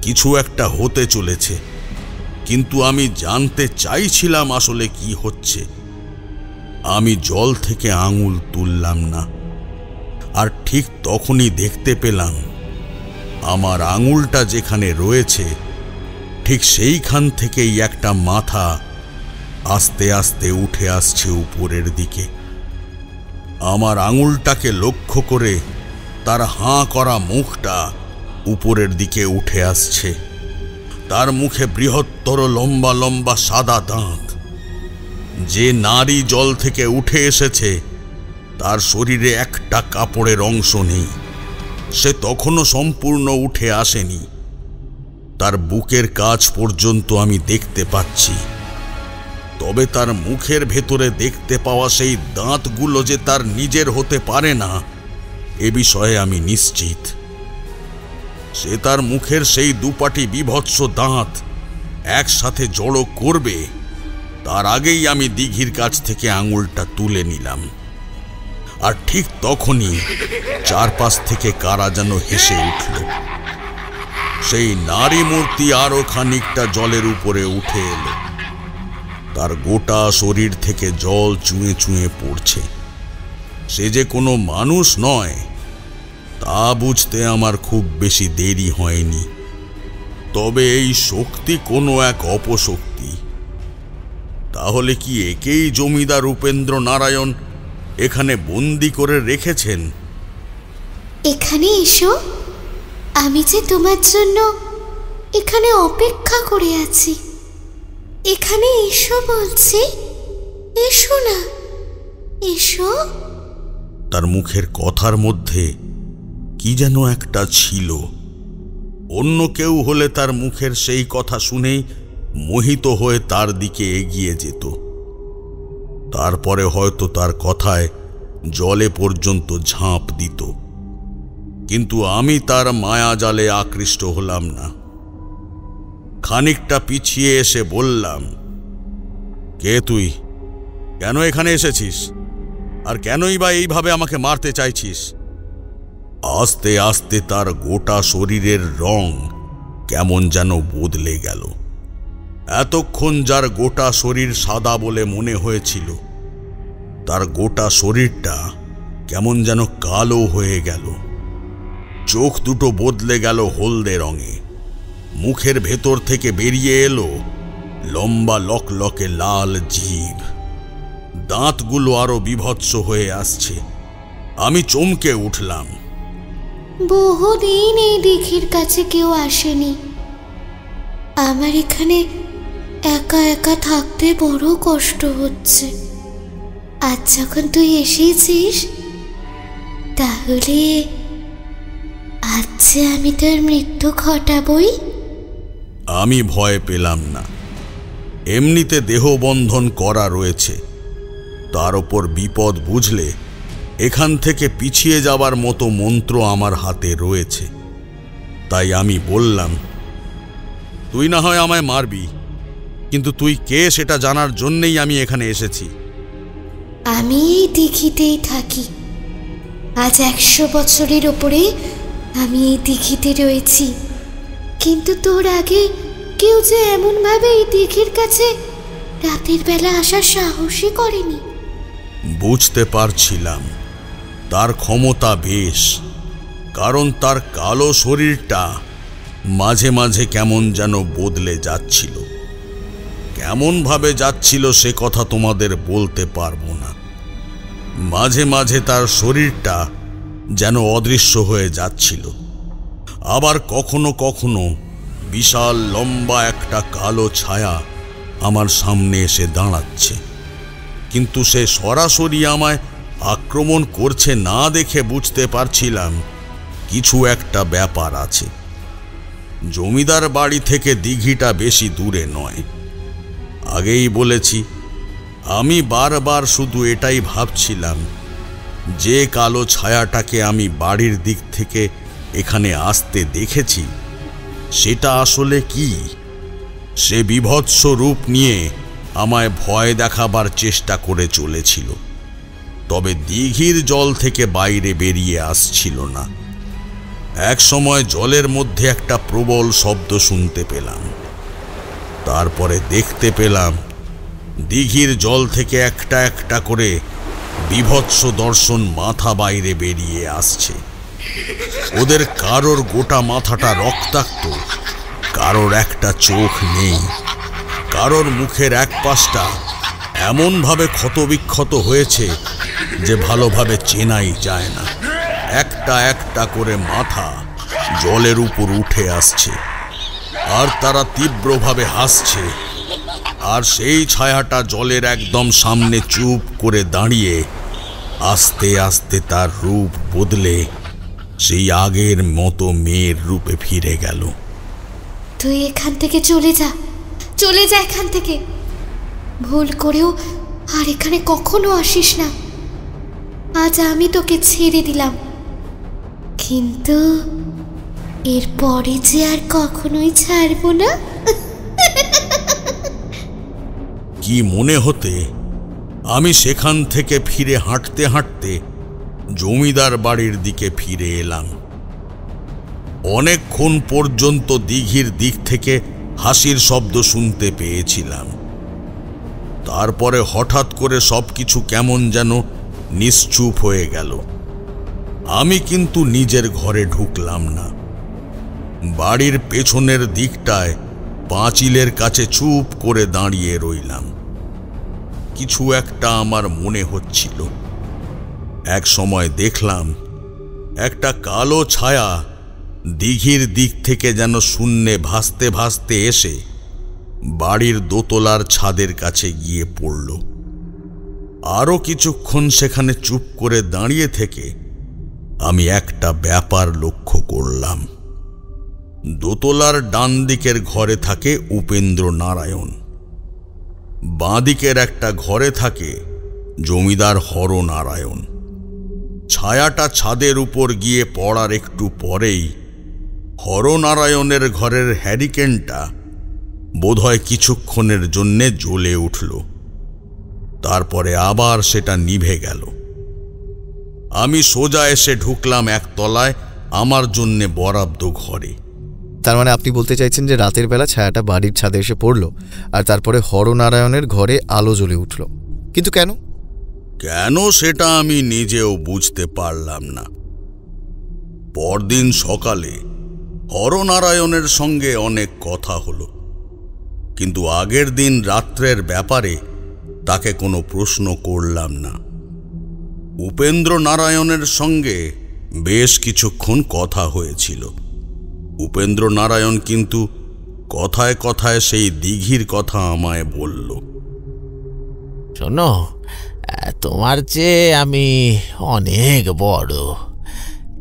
কিছু একটা হতে চলেছে, কিন্তু আমি জানতে চাইছিলাম আসলে কি হচ্ছে। আমি জল থেকে আঙুল তুললাম না। আর ঠিক তখনই দেখতে পেলাম আমার আঙুলটা যেখানে রয়েছে ঠিক সেইখান থেকেই একটা মাথা আস্তে আস্তে উঠে আসছে উপরের দিকে। আমার আঙুলটাকে লক্ষ্য করে তার হাঁ করা মুখটা উপরের দিকে উঠে আসছে। তার মুখে বৃহত্তর লম্বা লম্বা সাদা দাঁত। যে নারী জল থেকে উঠে এসেছে তার শরীরে একটা কাপড়ের অংশ নেই। সে তখনও সম্পূর্ণ উঠে আসেনি। তার বুকের কাছ পর্যন্ত আমি দেখতে পাচ্ছি। তবে তার মুখের ভেতরে দেখতে পাওয়া সেই দাঁতগুলো যে তার নিজের হতে পারে না এ বিষয়ে আমি নিশ্চিত। সে তার মুখের সেই দুপাটি বিভৎস দাঁত একসাথে জড়ো করবে তার আগেই আমি দিঘির কাছ থেকে আঙুলটা তুলে নিলাম। আর ঠিক তখনই চারপাশ থেকে কারা যেন হেসে উঠল। সেই নারী মূর্তি আরো খানিকটা জলের উপরে উঠে এলো। তার গোটা শরীর থেকে জল চুঁয়ে চুঁয়ে পড়ছে। সে যে কোনো মানুষ নয় তা বুঝতে আমার খুব বেশি দেরি হয়নি। তবে এই শক্তি কোনো এক অপশক্তি। তাহলে কি একেই জমিদার উপেন্দ্র নারায়ণ এখানে বন্দি করে রেখেছেন? এখানে এসো, আমি যে তোমার জন্য এখানে অপেক্ষা করে আছি। এখানে এসো বলছি, এসো না, এসো। তার মুখের কথার মধ্যে কি যেন একটা ছিল। অন্য কেউ হলে তার মুখের সেই কথা শুনেই মোহিত হয়ে তার দিকে এগিয়ে যেত। তারপরে হয়তো তার কথায় জলে পর্যন্ত ঝাঁপ দিত। কিন্তু আমি তার মায়াজালে আকৃষ্ট হলাম না। খানিকটা পিছিয়ে এসে বললাম, কে তুই? কেন এখানে এসেছিস? আর কেনই বা এইভাবে আমাকে মারতে চাইছিস? আস্তে আস্তে তার গোটা শরীরের রং কেমন যেন বদলে গেল। এতক্ষণ যার গোটা শরীর সাদা বলে মনে হয়েছিল তার গোটা শরীরটা কেমন যেন কালো হয়ে গেল। চোখ দুটো বদলে গেল হলদে রঙে। মুখের ভেতর থেকে বেরিয়ে এলো লম্বা লকলকে লাল জিভ। দাঁতগুলো আরো বিভৎস হয়ে আসছে। আমি চমকে উঠলাম। বহুদিন এই দিঘির কাছে কেউ আসেনি। আমার এখানে একা একা থাকতে বড় কষ্ট হচ্ছে। আজ যখন তুই এসেছিস, তাহলে আজ যে আমি তোর মৃত্যু ঘটাবই। আমি ভয় পেলাম না। এমনিতে দেহবন্ধন করা রয়েছে, তার ওপর বিপদ বুঝলে এখান থেকে পিছিয়ে যাবার মতো মন্ত্র আমার হাতে রয়েছে। তাই আমি বললাম, তুই না হয় আমায় মারবি, কিন্তু তুই কে সেটা জানার জন্যেই আমি এখানে এসেছি। আমি এই দিঘিতেই থাকি। আজ 100 বছরের ওপরে আমি এই দিঘিতে রয়েছি, কিন্তু তোর আগে কেউ যে এমনভাবে এই দিঘির কাছে রাতের বেলা আসার সাহসই করেনি। বুঝতে পারছিলাম তার ক্ষমতা বেশ, কারণ তার কালো শরীরটা মাঝে মাঝে কেমন যেন বদলে যাচ্ছিল। কেমন ভাবে যাচ্ছিল সে কথা তোমাদের বলতে পারবো না। মাঝে মাঝে তার শরীরটা যেন অদৃশ্য হয়ে যাচ্ছিল, আবার কখনো কখনো বিশাল লম্বা একটা কালো ছায়া আমার সামনে এসে দাঁড়াচ্ছে, কিন্তু সে সরাসরি আমায় আক্রমণ করছে না দেখে বুঝতে পারছিলাম কিছু একটা ব্যাপার আছে। জমিদার বাড়ি থেকে দিঘিটা বেশি দূরে নয়। আগেই বলেছি, আমি বারবার শুধু এটাই ভাবছিলাম, যে কালো ছায়াটাকে আমি বাড়ির দিক থেকে এখানে আসতে দেখেছি সেটা আসলে কি। সে বীভৎস রূপ নিয়ে আমায় ভয় দেখাবার চেষ্টা করে চলেছিল, তবে দিঘির জল থেকে বাইরে বেরিয়ে আসছিল না। এক সময় জলের মধ্যে একটা প্রবল শব্দ শুনতে পেলাম, তারপরে দেখতে পেলাম দিঘির জল থেকে একটা একটা করে বীভৎস দর্শন মাথা বাইরে বেরিয়ে আসছে। ওদের কারোর গোটা মাথাটা রক্তাক্ত, কারোর একটা চোখ নেই, কারোর মুখের এক পাশটা এমনভাবে ক্ষতবিক্ষত হয়েছে যে ভালোভাবে চেনাই যায় না। একটা একটা করে মাথা জলের উপর উঠে আসছে, আর তারা তীব্রভাবে হাসছে। আর সেই ছায়াটা জলের একদম সামনে চুপ করে দাঁড়িয়ে আস্তে আস্তে তার রূপ বদলে সেই আগের মতো মেয়ের রূপে ফিরে গেল। তুই এখান থেকে চলে যা, চলে যা এখান থেকে। ভুল করেও আর এখানে কখনো আসিস না। আজ আমি তোকে ছেড়ে দিলাম, কিন্তু এরপরে যে আর কখনোই ছাড়বো না। কি মনে হতে আমি সেখান থেকে ফিরে হাঁটতে হাঁটতে জমিদার বাড়ির দিকে ফিরে এলাম। অনেকক্ষণ পর্যন্ত দিঘির দিক থেকে হাসির শব্দ শুনতে পেয়েছিলাম। তারপরে হঠাৎ করে সবকিছু কেমন যেন নিশ্চুপ হয়ে গেল। আমি কিন্তু নিজের ঘরে ঢুকলাম না। বাড়ির পেছনের দিকটায় পাঁচিলের কাছে চুপ করে দাঁড়িয়ে রইলাম। কিছু একটা আমার মনে হচ্ছিল। এক সময় দেখলাম একটা কালো ছায়া দিঘির দিক থেকে যেন শূন্যে ভাসতে ভাসতে এসে বাড়ির দোতলার ছাদের কাছে গিয়ে পড়ল। আরও কিছুক্ষণ সেখানে চুপ করে দাঁড়িয়ে থেকে আমি একটা ব্যাপার লক্ষ্য করলাম। দোতলার ডান দিকের ঘরে থাকে উপেন্দ্র নারায়ণ, বাঁ দিকের একটা ঘরে থাকে জমিদার হরনারায়ণ। ছায়াটা ছাদের উপর গিয়ে পড়ার একটু পরেই হরনারায়ণের ঘরের হ্যারিকেনটা বোধহয় কিছুক্ষণের জন্যে জ্বলে উঠল, তারপরে আবার সেটা নিভে গেল। আমি সোজা এসে ঢুকলাম একতলায় আমার জন্যে বরাদ্দ ঘরে। তার মানে আপনি বলতে চাইছেন যে রাতের বেলা ছায়াটা বাড়ির ছাদে এসে পড়ল, আর তারপরে হরনারায়ণের ঘরে আলো জ্বলে উঠল, কিন্তু কেন? কেন সেটা আমি নিজেও বুঝতে পারলাম না। পরদিন সকালে হরনারায়ণের সঙ্গে অনেক কথা হলো, কিন্তু আগের দিন রাত্রের ব্যাপারে তাকে কোনো প্রশ্ন করলাম না। উপেন্দ্র নারায়ণের সঙ্গে বেশ কিছুক্ষণ কথা হয়েছিল। উপেন্দ্র নারায়ণ কিন্তু কথায় কথায় সেই দিঘির কথা আমায় বলল। শোনো, তোমার চেয়ে আমি অনেক বড়,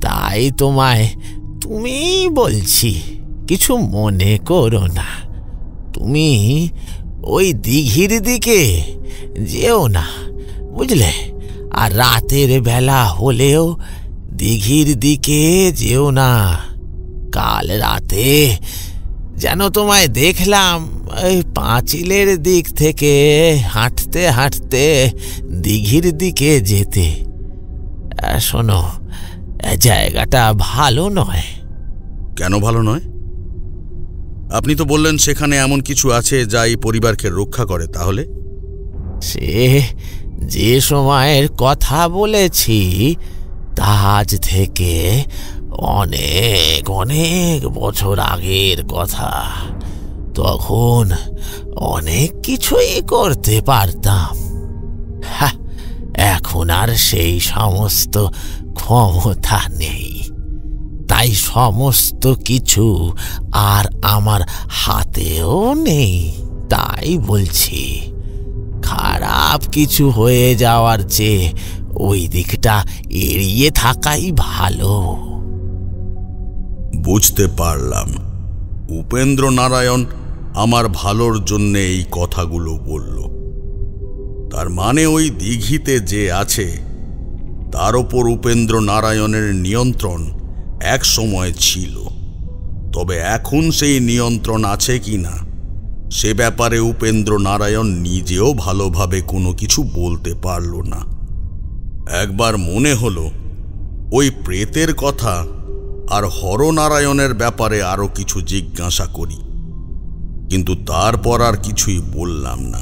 তাই তোমায় তুমি বলছি, কিছু মনে করো না। তুমি ওই দিঘির দিকে যেও না, বুঝলে? আর রাতের বেলা হলেও দিঘির দিকে যেও না। কাল রাতে যেন তোমায় দেখলাম ওই পাঁচিলের দিক থেকে হাঁটতে হাঁটতে দিঘির দিকে যেতে। শোনো, জায়গাটা ভালো নয়। কেন ভালো নয়? আপনি তো বললেন সেখানে এমন কিছু আছে যা এই পরিবারকে রক্ষা করে। তাহলে সে যে সময়ের কথা বলেছি তা আজ থেকে অনেক অনেক বছর আগের কথা। তখন অনেক কিছুই করতে পারতাম। এখন আর সেই সমস্ত ক্ষমতা নেই, তাই সমস্ত কিছু আর আমার হাতেও নেই। তাই বলছি, খারাপ কিছু হয়ে যাওয়ার চেয়ে ওই দিকটা এড়িয়ে থাকাই ভালো। বুঝতে পারলাম উপেন্দ্র নারায়ণ আমার ভালোর জন্য এই কথাগুলো বলল। তার মানে ওই দিঘিতে যে আছে তার ওপর উপেন্দ্র নারায়ণের নিয়ন্ত্রণ এক সময় ছিল। তবে এখন সেই নিয়ন্ত্রণ আছে কিনা সে ব্যাপারে উপেন্দ্র নারায়ণ নিজেও ভালোভাবে কোনো কিছু বলতে পারল না। একবার মনে হলো ওই প্রেতের কথা আর হরনারায়ণের ব্যাপারে আরো কিছু জিজ্ঞাসা করি, কিন্তু তারপর আর কিছুই বললাম না।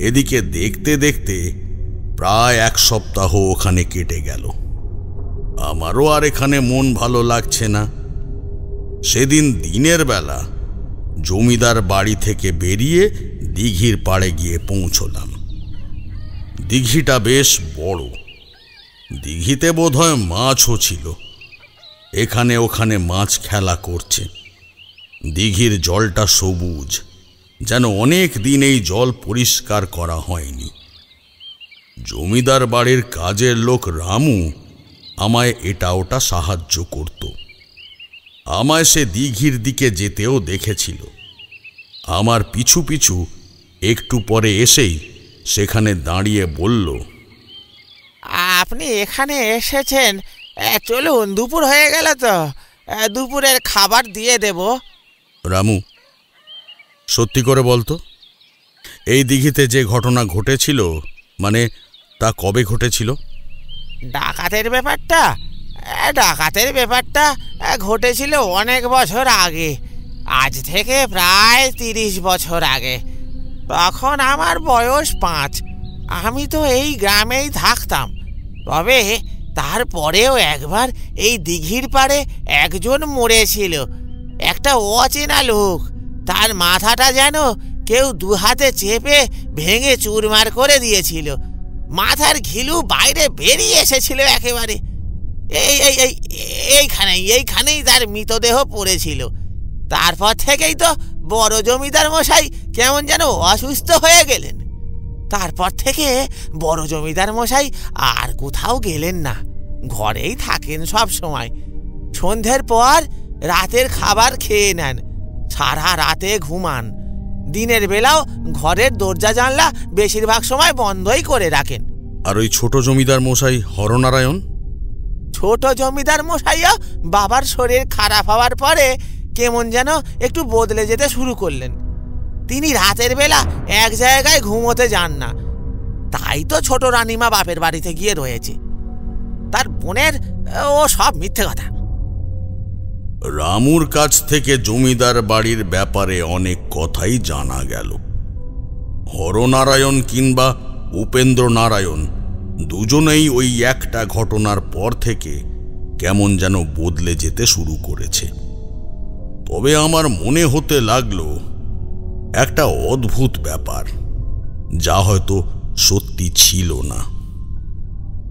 এদিকে দেখতে দেখতে প্রায় 1 সপ্তাহ ওখানে কেটে গেল। আমারও আর এখানে মন ভালো লাগছে না। সেদিন দিনের বেলা জমিদার বাড়ি থেকে বেরিয়ে দিঘির পাড়ে গিয়ে পৌঁছলাম। দিঘিটা বেশ বড়, দিঘিতে বোধহয় মাছও ছিল। এখানে ওখানে মাছ খেলা করছে। দিঘির জলটা সবুজ, যেন অনেক দিন এই জল পরিষ্কার করা হয়নি। জমিদার বাড়ির কাজের লোক রামু আমায় এটা ওটা সাহায্য করত। আমায় সে দিঘির দিকে যেতেও দেখেছিল। আমার পিছু পিছু একটু পরে এসেই সেখানে দাঁড়িয়ে বলল, আপনি এখানে এসেছেন, চলুন, দুপুর হয়ে গেল তো, দুপুরের খাবার দিয়ে দেব। রামু, সত্যি করে বলতো, এই দিঘিতে যে ঘটনা ঘটেছিল মানে তা কবে ঘটেছিল? ডাকাতের ব্যাপারটা ঘটেছিল অনেক বছর আগে, আজ থেকে প্রায় 30 বছর আগে। তখন আমার বয়স 5। আমি তো এই গ্রামেই থাকতাম। তবে তারপরেও একবার এই দিঘির পাড়ে একজন মরেছিল, একটা অচেনা লোক। তার মাথাটা যেন কেউ 2 হাতে চেপে ভেঙে চুরমার করে দিয়েছিল। মাথার ঘিলু বাইরে বেরিয়ে এসেছিল একেবারে। এইখানেই তার মৃতদেহ পড়েছিল। তারপর থেকেই তো বড় জমিদার মশাই কেমন যেন অসুস্থ হয়ে গেলেন। তারপর থেকে বড় জমিদার মশাই আর কোথাও গেলেন না, ঘরেই থাকেন সব সময়। সন্ধ্যের পর রাতের খাবার খেয়ে নেন, সারা রাতে ঘুমান। দিনের বেলাও ঘরের দরজা জানলা বেশিরভাগ সময় বন্ধই করে রাখেন। আর ওই ছোট জমিদার মশাই হরনারায়ণ? ছোট জমিদার মশাইও বাবার শরীর খারাপ হওয়ার পরে কেমন যেন একটু বদলে যেতে শুরু করলেন। তিনি রাতের বেলা এক জায়গায় ঘুমোতে যান না, তাই তো ছোট রানীমা বাপের বাড়িতে গিয়ে রয়েছে। তার বোনের ও সব মিথ্যে কথা। রামুর কাছ থেকে জমিদার বাড়ির ব্যাপারে অনেক কথাই জানা গেল। হরনারায়ণ কিংবা উপেন্দ্র নারায়ণ দুজনেই ওই একটা ঘটনার পর থেকে কেমন যেন বদলে যেতে শুরু করেছে। তবে আমার মনে হতে লাগলো একটা অদ্ভুত ব্যাপার, যা হয়তো সত্যি ছিল না।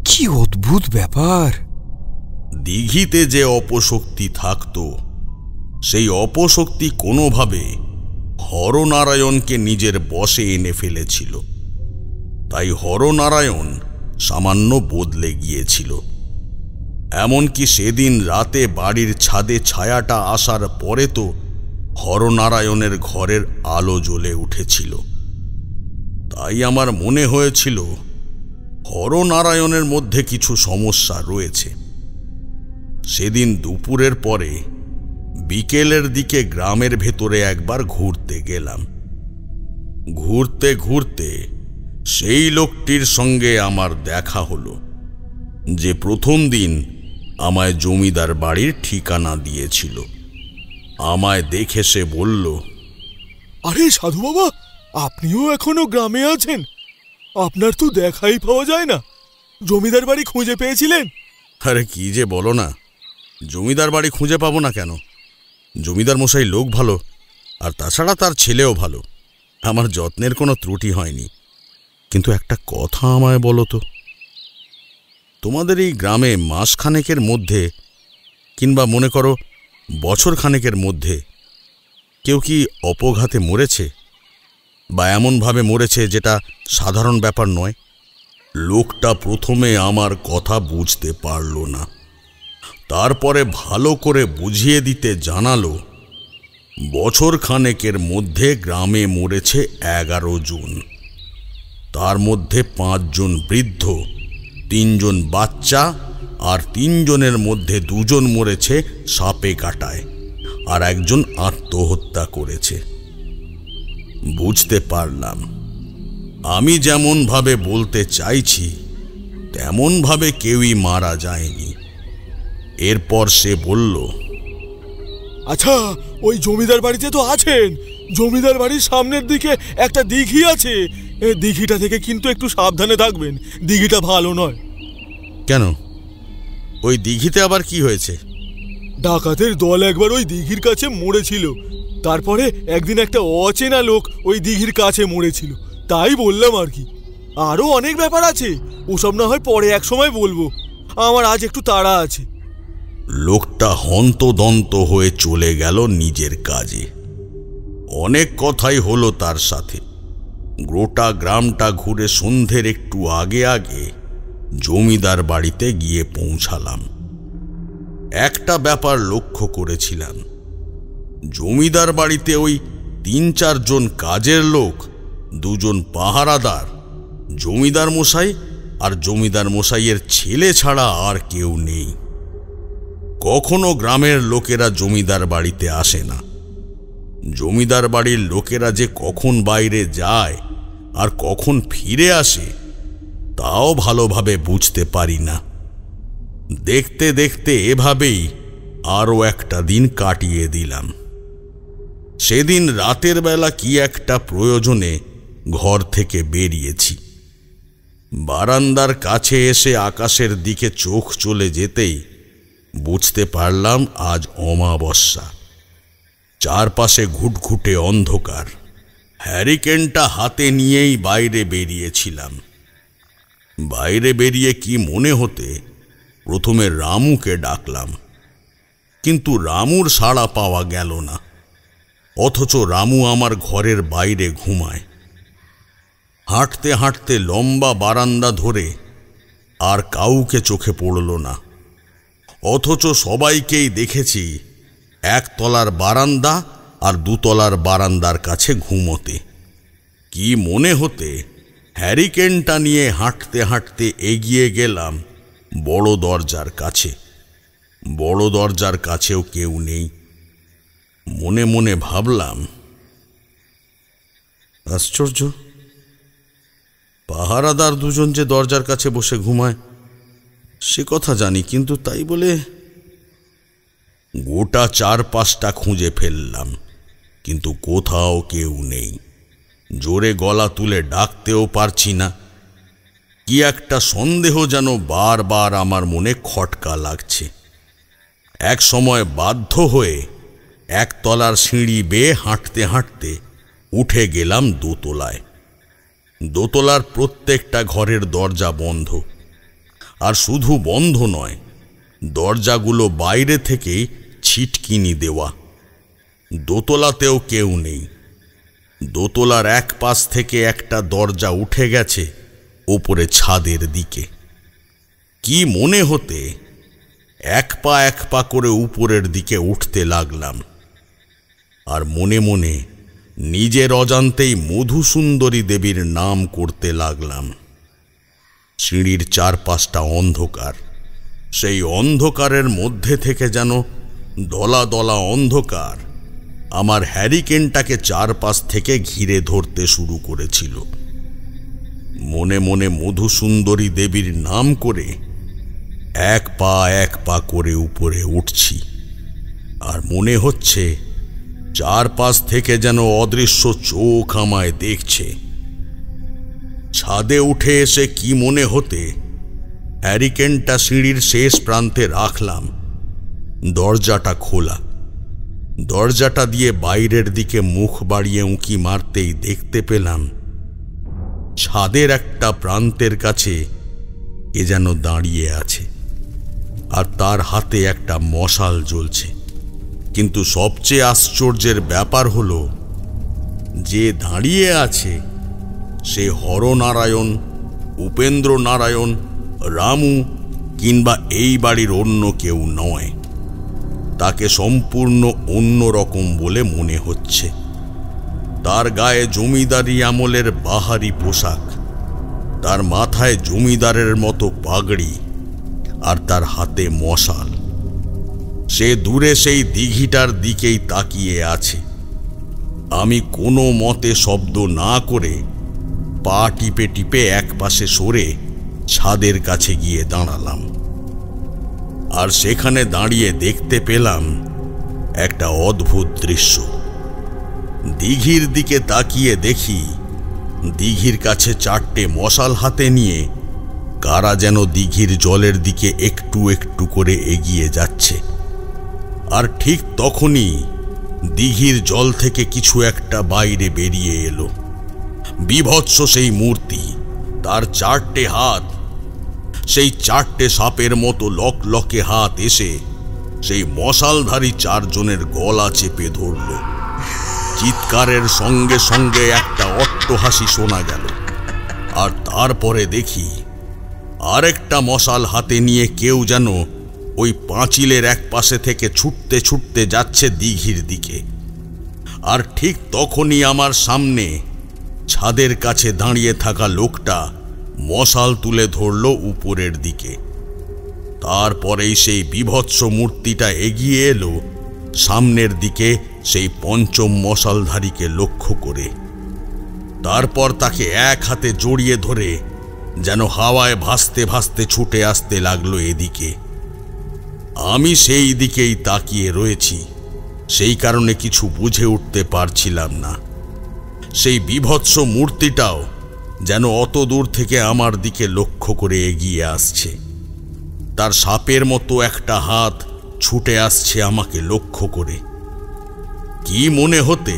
কি অদ্ভুত ব্যাপার! দিঘিতে যে অপশক্তি থাকত, সেই অপশক্তি কোনোভাবে হরনারায়ণকে নিজের বশে এনে ফেলেছিল। তাই হরনারায়ণ সামান্য বদলে গিয়েছিল। এমনকি সেদিন রাতে বাড়ির ছাদে ছায়াটা আসার পরে তো হরনারায়ণের ঘরের আলো জ্বলে উঠেছিল। তাই আমার মনে হয়েছিল হরনারায়ণের মধ্যে কিছু সমস্যা রয়েছে। সেদিন দুপুরের পরে বিকেলের দিকে গ্রামের ভেতরে একবার ঘুরতে গেলাম। ঘুরতে ঘুরতে সেই লোকটির সঙ্গে আমার দেখা হলো, যে প্রথম দিন আমায় জমিদার বাড়ির ঠিকানা দিয়েছিল। আমায় দেখে সে বলল, আরে সাধু বাবা, আপনিও এখনো গ্রামে আছেন? আপনার তো দেখাই পাওয়া যায় না। জমিদার বাড়ি খুঁজে পেয়েছিলেন? আরে কি যে বলো না, জমিদার বাড়ি খুঁজে পাবো না কেন? জমিদার মশাই লোক ভালো, আর তাছাড়া তার ছেলেও ভালো। আমার যত্নের কোনো ত্রুটি হয়নি। কিন্তু একটা কথা আমায় বলো তো, তোমাদের এই গ্রামে মাসখানেকের মধ্যে কিংবা মনে করো বছরখানেকের মধ্যে কেউ কি অপঘাতে মরেছে, বা এমনভাবে মরেছে যেটা সাধারণ ব্যাপার নয়? লোকটা প্রথমে আমার কথা বুঝতে পারল না। তারপরে ভালো করে বুঝিয়ে দিতে জানালো, বছরখানেকের মধ্যে গ্রামে মরেছে 11 জন। তার মধ্যে 5 জন বৃদ্ধ, 3 জন বাচ্চা, আর 3 জনের মধ্যে 2 জন মরেছে সাপে কাটায়, আর 1 জন আত্মহত্যা করেছে। বুঝতে পারলাম আমি যেমন ভাবে বলতে চাইছি তেমন ভাবে কেউই মারা যায়নি। এরপর সে বলল, আচ্ছা, ওই জমিদার বাড়িতে তো আছেন। জমিদার বাড়ির সামনের দিকে একটা দিঘি আছে। দিঘিটা থেকে কিন্তু একটু সাবধানে থাকবেন, দিঘিটা ভালো নয়। কেন? ওই দিঘিতে আবার কি হয়েছে? ডাকাতের দল একবার ওই দিঘির কাছে মরেছিল। তারপরে একদিন একটা অচেনা লোক ওই দিঘির কাছে মরেছিল। তাই বললাম আর কি। আরও অনেক ব্যাপার আছে, ওসব না হয় পরে এক সময় বলবো। আমার আজ একটু তাড়া আছে। লোকটা হন্তদন্ত হয়ে চলে গেল নিজের কাজে। অনেক কথাই হলো তার সাথে। গোটা গ্রামটা ঘুরে সন্ধ্যের একটু আগে আগে জমিদার বাড়িতে গিয়ে পৌঁছালাম। একটা ব্যাপার লক্ষ্য করেছিলাম, জমিদার বাড়িতে ওই 3-4 জন কাজের লোক, 2 জন পাহারাদার, জমিদার মশাই আর জমিদার মশাইয়ের ছেলে ছাড়া আর কেউ নেই। কখনো গ্রামের লোকেরা জমিদার বাড়িতে আসে না। জমিদার বাড়ির লোকেরা যে কখন বাইরে যায় আর কখন ফিরে আসে তাও ভালোভাবে বুঝতে পারি না। দেখতে দেখতে এভাবেই আরও একটা দিন কাটিয়ে দিলাম। সেদিন রাতের বেলা কি একটা প্রয়োজনে ঘর থেকে বেরিয়েছি। বারান্দার কাছে এসে আকাশের দিকে চোখ চলে যেতেই বুঝতে পারলাম আজ অমাবস্যা। চারপাশে ঘুটঘুটে অন্ধকার। হ্যারিকেনটা হাতে নিয়েই বাইরে বেরিয়েছিলাম। বাইরে বেরিয়ে কি মনে হতে প্রথমে রামুকে ডাকলাম, কিন্তু রামুর সাড়া পাওয়া গেল না। অথচ রামু আমার ঘরের বাইরে ঘুমায়। হাঁটতে হাঁটতে লম্বা বারান্দা ধরে আর কাউকে চোখে পড়ল না। অথচ সবাইকেই দেখেছি 1 তলার বারান্দা আর 2 তলার বারান্দার কাছে ঘুমোতে। কি মনে হতে হ্যারিকেনটা নিয়ে হাঁটতে হাঁটতে এগিয়ে গেলাম বড় দরজার কাছে। বড় দরজার কাছেও কেউ নেই। মনে মনে ভাবলাম, আশ্চর্য, পাহারাদার 2 জন যে দরজার কাছে বসে ঘুমায় সে কথা জানি, কিন্তু তাই বলে গোটা চারপাশটা খুঁজে ফেললাম, কিন্তু কোথাও কেউ নেই। জোরে গলা তুলে ডাকতেও পারছি না। কি একটা সন্দেহ যেন বারবার আমার মনে খটকা লাগছে। এক সময় বাধ্য হয়ে 1 তলার সিঁড়ি বেয়ে হাঁটতে হাঁটতে উঠে গেলাম 2 তলায়। 2 তলার প্রত্যেকটা ঘরের দরজা বন্ধ। আর শুধু বন্ধ নয়, দরজাগুলো বাইরে থেকে ছিটকিনি দেওয়া। দোতলাতেও কেউ নেই। দোতলার এক পাশ থেকে একটা দরজা উঠে গেছে ওপরে ছাদের দিকে। কি মনে হতে এক পা করে উপরের দিকে উঠতে লাগলাম, আর মনে মনে নিজের অজান্তেই মধুসুন্দরী দেবীর নাম করতে লাগলাম। সিঁড়ির চারপাশটা অন্ধকার। সেই অন্ধকারের মধ্যে থেকে যেন দলা দলা অন্ধকার আমার হ্যারিকেনটাকে চারপাশ থেকে ঘিরে ধরতে শুরু করেছিল। মনে মনে মধুসুন্দরী দেবীর নাম করে এক পা করে উপরে উঠছি, আর মনে হচ্ছে চারপাশ থেকে যেন অদৃশ্য চোখ আমায় দেখছে। ছাদে উঠে এসে কি মনে হতে হ্যারিকেনটা সিঁড়ির শেষ প্রান্তে রাখলাম। দরজাটা খোলা। দরজাটা দিয়ে বাইরের দিকে মুখ বাড়িয়ে উঁকি মারতেই দেখতে পেলাম ছাদের একটা প্রান্তের কাছে কে যেন দাঁড়িয়ে আছে, আর তার হাতে একটা মশাল জ্বলছে। কিন্তু সবচেয়ে আশ্চর্যের ব্যাপার হলো, যে দাঁড়িয়ে আছে সে হরনারায়ণ, উপেন্দ্র নারায়ণ, রামু কিংবা এই বাড়ির অন্য কেউ নয়। তাকে সম্পূর্ণ অন্য রকম বলে মনে হচ্ছে। তার গায়ে জমিদারি আমলের বাহারি পোশাক, তার মাথায় জমিদারের মতো পাগড়ি, আর তার হাতে মশাল। সে দূরে সেই দিঘিটার দিকেই তাকিয়ে আছে। আমি কোনো মতে শব্দ না করে পা টিপে টিপে এক পাশে সরে ছাদের কাছে গিয়ে দাঁড়ালাম। আর সেখানে দাঁড়িয়ে দেখতে পেলাম একটা অদ্ভুত দৃশ্য। দিঘির দিকে তাকিয়ে দেখি দিঘির কাছে চারটে মশাল হাতে নিয়ে কারা যেন দিঘির জলের দিকে একটু একটু করে এগিয়ে যাচ্ছে। আর ঠিক তখনই দিঘির জল থেকে কিছু একটা বাইরে বেরিয়ে এলো। বীভৎস সেই মূর্তি, তার চারটে হাত, সেই চারটে সাপের মতো লকলকে হাত এসে সেই মশালধারী চারজনের গলা চেপে ধরল। চিৎকারের সঙ্গে সঙ্গে একটা অট্টহাসি শোনা গেল, আর তারপরে দেখি আরেকটা মশাল হাতে নিয়ে কেউ যেন ওই পাঁচিলের এক পাশে থেকে ছুটতে ছুটতে যাচ্ছে দিঘির দিকে। আর ঠিক তখনই আমার সামনে ছাদের কাছে দাঁড়িয়ে থাকা লোকটা মশাল তুলে ধরল উপরের দিকে। তারপরেই সেই বীভৎস মূর্তিটা এগিয়ে এলো সামনের দিকে সেই পঞ্চম মশালধারীকে লক্ষ্য করে। তারপর তাকে এক হাতে জড়িয়ে ধরে যেন হাওয়ায় ভাসতে ভাসতে ছুটে আসতে লাগলো এদিকে। আমি সেই দিকেই তাকিয়ে রয়েছি, সেই কারণে কিছু বুঝে উঠতে পারছিলাম না। সেই বীভৎস মূর্তিটাও যেন অত দূর থেকে আমার দিকে লক্ষ্য করে এগিয়ে আসছে। তার সাপের মতো একটা হাত ছুটে আসছে আমাকে লক্ষ্য করে। কি মনে হতে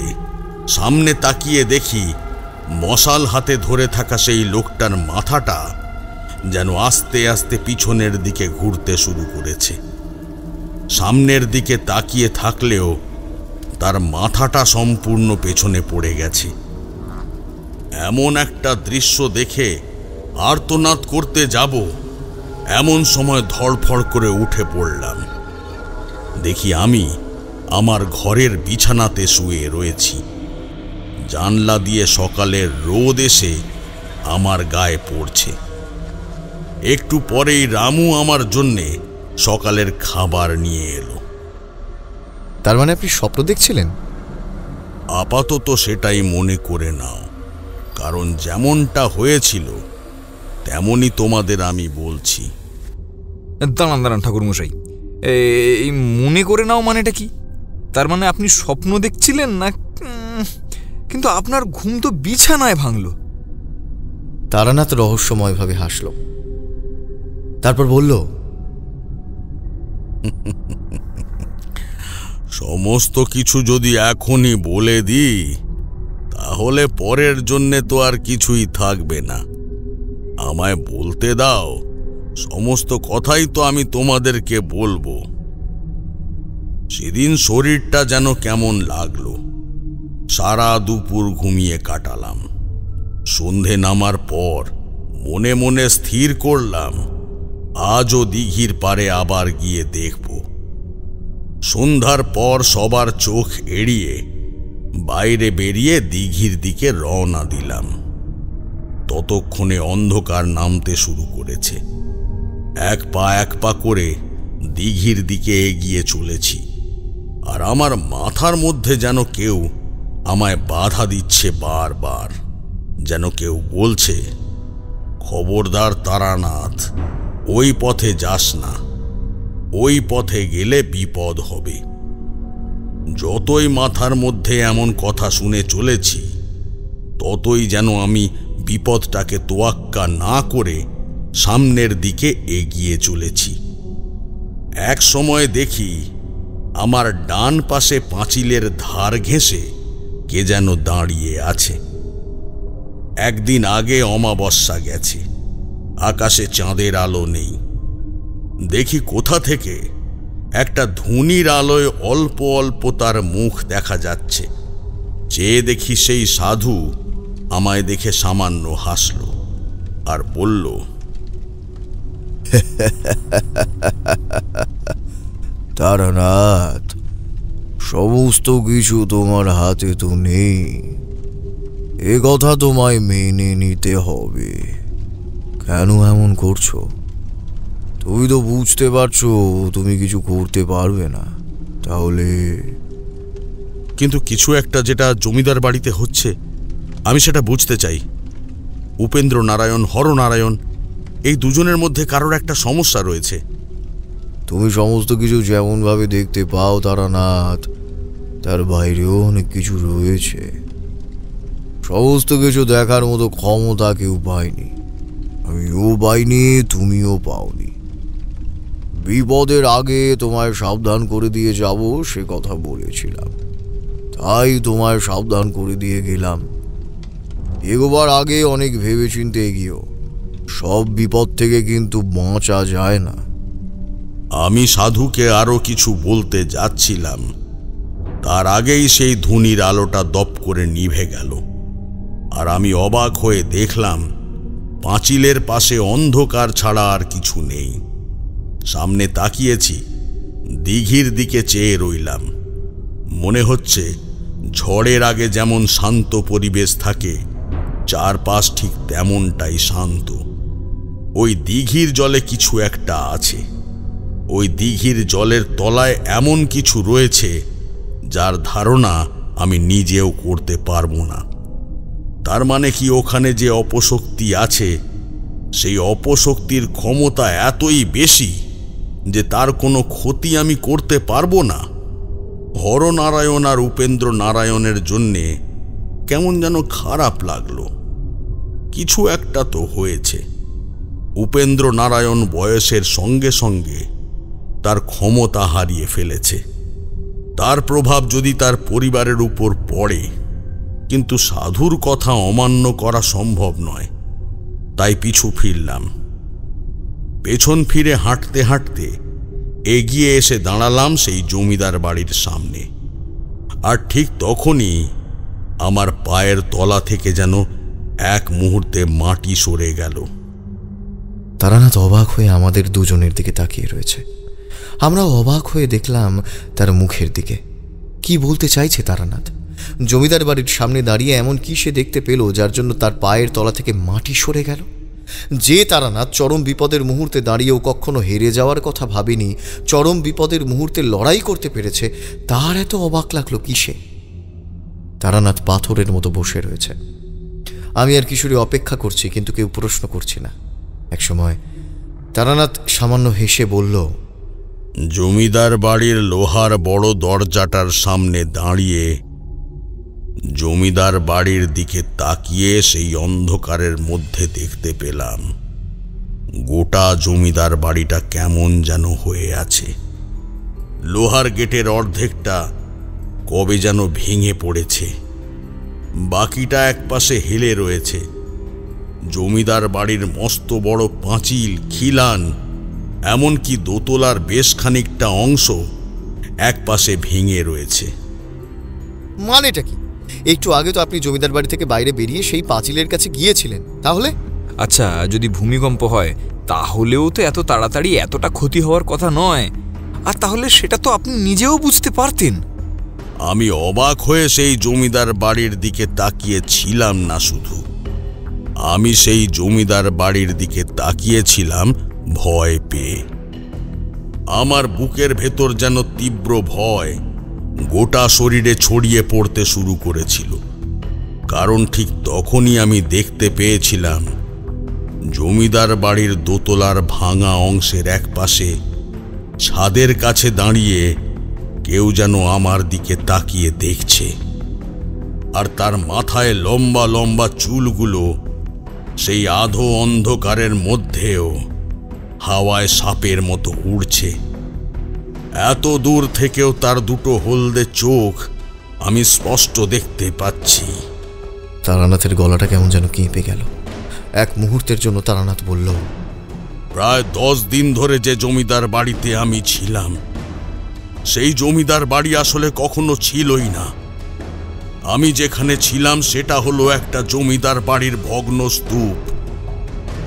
সামনে তাকিয়ে দেখি মশাল হাতে ধরে থাকা সেই লোকটার মাথাটা যেন আস্তে আস্তে পিছনের দিকে ঘুরতে শুরু করেছে। সামনের দিকে তাকিয়ে থাকলেও তার মাথাটা সম্পূর্ণ পেছনে পড়ে গেছে। এমন একটা দৃশ্য দেখে আর্তনাদ করতে যাব, এমন সময় ধড়ফড় করে উঠে পড়লাম। দেখি আমি আমার ঘরের বিছানাতে শুয়ে রয়েছি। জানলা দিয়ে সকালের রোদ এসে আমার গায়ে পড়ছে। একটু পরেই রামু আমার জন্যে সকালের খাবার নিয়ে এলো। তার মানে আপনি স্বপ্ন দেখছিলেন? আপাতত সেটাই মনে করে নাও, কারণ যেমনটা হয়েছিল তেমনই তোমাদের আমি বলছি। দাঁড়ান দাঁড়ান ঠাকুরমশাই, এই মনে করে নাও মানেটা কি? তার মানে আপনি স্বপ্ন দেখছিলেন না? কিন্তু আপনার ঘুম তো বিছানায় ভাঙল। তারানাথ রহস্যময়ভাবে হাসল, তারপর বলল, সমস্ত কিছু যদি এখনই বলে দিই তাহলে পরের জন্যে তো আর কিছুই থাকবে না। আমায় বলতে দাও সমস্ত কথাই তো আমি তোমাদেরকে বলবো। সেদিন শরীরটা যেন কেমন লাগলো। সারা দুপুর ঘুমিয়ে কাটালাম। সন্ধে নামার পর মনে মনে স্থির করলাম আজও দিঘির পারে আবার গিয়ে দেখব। সন্ধ্যার পর সবার চোখ এড়িয়ে বাইরে বেরিয়ে দিঘির দিকে রওনা দিলাম। ততক্ষণে অন্ধকার নামতে শুরু করেছে। এক পা করে দিঘির দিকে এগিয়ে চলেছি, আর আমার মাথার মধ্যে যেন কেউ আমায় বাধা দিচ্ছে বারবার। যেন কেউ বলছে, খবরদার তারানাথ, ওই পথে যাস না, ওই পথে গেলে বিপদ হবে। যতই মাথার মধ্যে এমন কথা শুনে চলেছি, ততই যেন আমি বিপদটাকে তোয়াক্কা না করে সামনের দিকে এগিয়ে চলেছি। এক সময় দেখি আমার ডান পাশে পাঁচিলের ধার ঘেঁষে কে যেন দাঁড়িয়ে আছে। একদিন আগে অমাবস্যা গেছে, আকাশে চাঁদের আলো নেই। দেখি কোথা থেকে একটা ধুনির আলোয় অল্প অল্প তার মুখ দেখা যাচ্ছে। চেয়ে দেখি সেই সাধু আমায় দেখে সামান্য হাসল আর বলল, তারানাথ, সমস্ত কিছু তোমার হাতে তো নেই, এ কথা তোমায় মেনে নিতে হবে। কেন এমন করছো? তুমি তো বুঝতে পারছো তুমি কিছু করতে পারবে না। তাহলে কিন্তু কিছু একটা যেটা জমিদার বাড়িতে হচ্ছে, আমি সেটা বুঝতে চাই। উপেন্দ্র নারায়ণ, হরনারায়ণ, এই দুজনের মধ্যে কারোর একটা সমস্যা রয়েছে। তুমি সমস্ত কিছু যেমনভাবে দেখতে পাও তারানাথ, তার বাইরেও অনেক কিছু রয়েছে। সমস্ত কিছু দেখার মতো ক্ষমতা কেউ পায়নি, আমিও পাইনি, তুমিও পাওনি। বিপদের আগে তোমায় সাবধান করে দিয়ে যাব সে কথা বলেছিলাম, তাই তোমায় সাবধান করে দিয়ে গেলাম। এগোবার আগে অনেক ভেবেচিন্তে এগিয়েও, সব বিপদ থেকে কিন্তু বাঁচা যায় না। আমি সাধুকে আরো কিছু বলতে যাচ্ছিলাম, তার আগেই সেই ধুনির আলোটা দপ করে নিভে গেল। আর আমি অবাক হয়ে দেখলাম পাঁচিলের পাশে অন্ধকার ছাড়া আর কিছু নেই। সামনে তাকিয়েছি, দিঘির দিকে চেয়ে রইলাম। মনে হচ্ছে ঝড়ের আগে যেমন শান্ত পরিবেশ থাকে, চারপাশ ঠিক তেমনটাই শান্ত। ওই দিঘির জলে কিছু একটা আছে। ওই দিঘির জলের তলায় এমন কিছু রয়েছে যার ধারণা আমি নিজেও করতে পারবো না। তার মানে কি ওখানে যে অপশক্তি আছে, সেই অপশক্তির ক্ষমতা এতই বেশি যে তার কোনো ক্ষতি আমি করতে পারবো না? হরনারায়ণ আর উপেন্দ্র নারায়ণের জন্যে কেমন যেন খারাপ লাগলো। কিছু একটা তো হয়েছে। উপেন্দ্র নারায়ণ বয়সের সঙ্গে সঙ্গে তার ক্ষমতা হারিয়ে ফেলেছে। তার প্রভাব যদি তার পরিবারের উপর পড়ে, কিন্তু সাধুর কথা অমান্য করা সম্ভব নয়। তাই পিছু ফিরলাম। পেছন ফিরে হাঁটতে হাঁটতে এগিয়ে এসে দাঁড়ালাম সেই জমিদার বাড়ির সামনে। আর ঠিক তখনই আমার পায়ের তলা থেকে যেন এক মুহূর্তে মাটি সরে গেল। তারানাথ অবাক হয়ে আমাদের দুজনের দিকে তাকিয়ে রয়েছে। আমরা অবাক হয়ে দেখলাম তার মুখের দিকে। কি বলতে চাইছে তারানাথ? জমিদার বাড়ির সামনে দাঁড়িয়ে এমন কি সে দেখতে পেল যার জন্য তার পায়ের তলা থেকে মাটি সরে গেল? যে তারানাথ চরম বিপদের মুহূর্তে দাঁড়িয়েও কখনো হেরে যাওয়ার কথা ভাবেনি, চরম বিপদের মুহূর্তে লড়াই করতে পেরেছে, তার এত অবাক লাগলো কিসে? তারানাথ পাথরের মতো বসে রয়েছে। আমি আর কিশোরী অপেক্ষা করছি, কিন্তু কেউ প্রশ্ন করছি না। একসময় তারানাথ সামান্য হেসে বলল, জমিদার বাড়ির লোহার বড় দরজাটার সামনে দাঁড়িয়ে জমিদার বাড়ির দিকে তাকিয়ে সেই অন্ধকারের মধ্যে দেখতে পেলাম গোটা জমিদার বাড়িটা কেমন যেন হয়ে আছে। লোহার গেটের অর্ধেকটা কবে যেন ভেঙে পড়েছে, বাকিটা একপাশে হেলে রয়েছে। জমিদার বাড়ির মস্ত বড় পাঁচিল, খিলান, এমনকি দোতলার বেশ খানিকটা অংশ একপাশে ভেঙে রয়েছে। মানেটা কি? একটু আগে তো আপনি জমিদার বাড়ি থেকে বাইরে বেরিয়ে সেই পাঁচিলের কাছে গিয়েছিলেন, তাহলে? আচ্ছা, যদি ভূমিকম্প হয় তাহলেও তো এত তাড়াতাড়ি এতটা ক্ষতি হওয়ার কথা নয়। আর তাহলে সেটা তো আপনি নিজেও বুঝতে পারতেন। আমি অবাক হয়ে সেই জমিদার বাড়ির দিকে তাকিয়ে ছিলাম না শুধু, আমি সেই জমিদার বাড়ির দিকে তাকিয়েছিলাম ভয় পেয়ে। আমার বুকের ভেতর যেন তীব্র ভয় গোটা শরীরে ছড়িয়ে পড়তে শুরু করেছিল। কারণ ঠিক তখনই আমি দেখতে পেয়েছিলাম জমিদার বাড়ির দোতলার ভাঙা অংশের এক পাশে ছাদের কাছে দাঁড়িয়ে কেউ যেন আমার দিকে তাকিয়ে দেখছে। আর তার মাথায় লম্বা লম্বা চুলগুলো সেই আধো অন্ধকারের মধ্যেও হাওয়ায় সাপের মতো উড়ছে। এত দূর থেকেও তার দুটো হলদে চোখ আমি স্পষ্ট দেখতে পাচ্ছি। তারানাথের গলাটা কেমন যেন কেঁপে গেল। এক মুহূর্তের জন্য তারানাথ বলল, প্রায় 10 দিন ধরে যে জমিদার বাড়িতে আমি ছিলাম, সেই জমিদার বাড়ি আসলে কখনো ছিলই না। আমি যেখানে ছিলাম সেটা হলো একটা জমিদার বাড়ির ভগ্ন স্তূপ।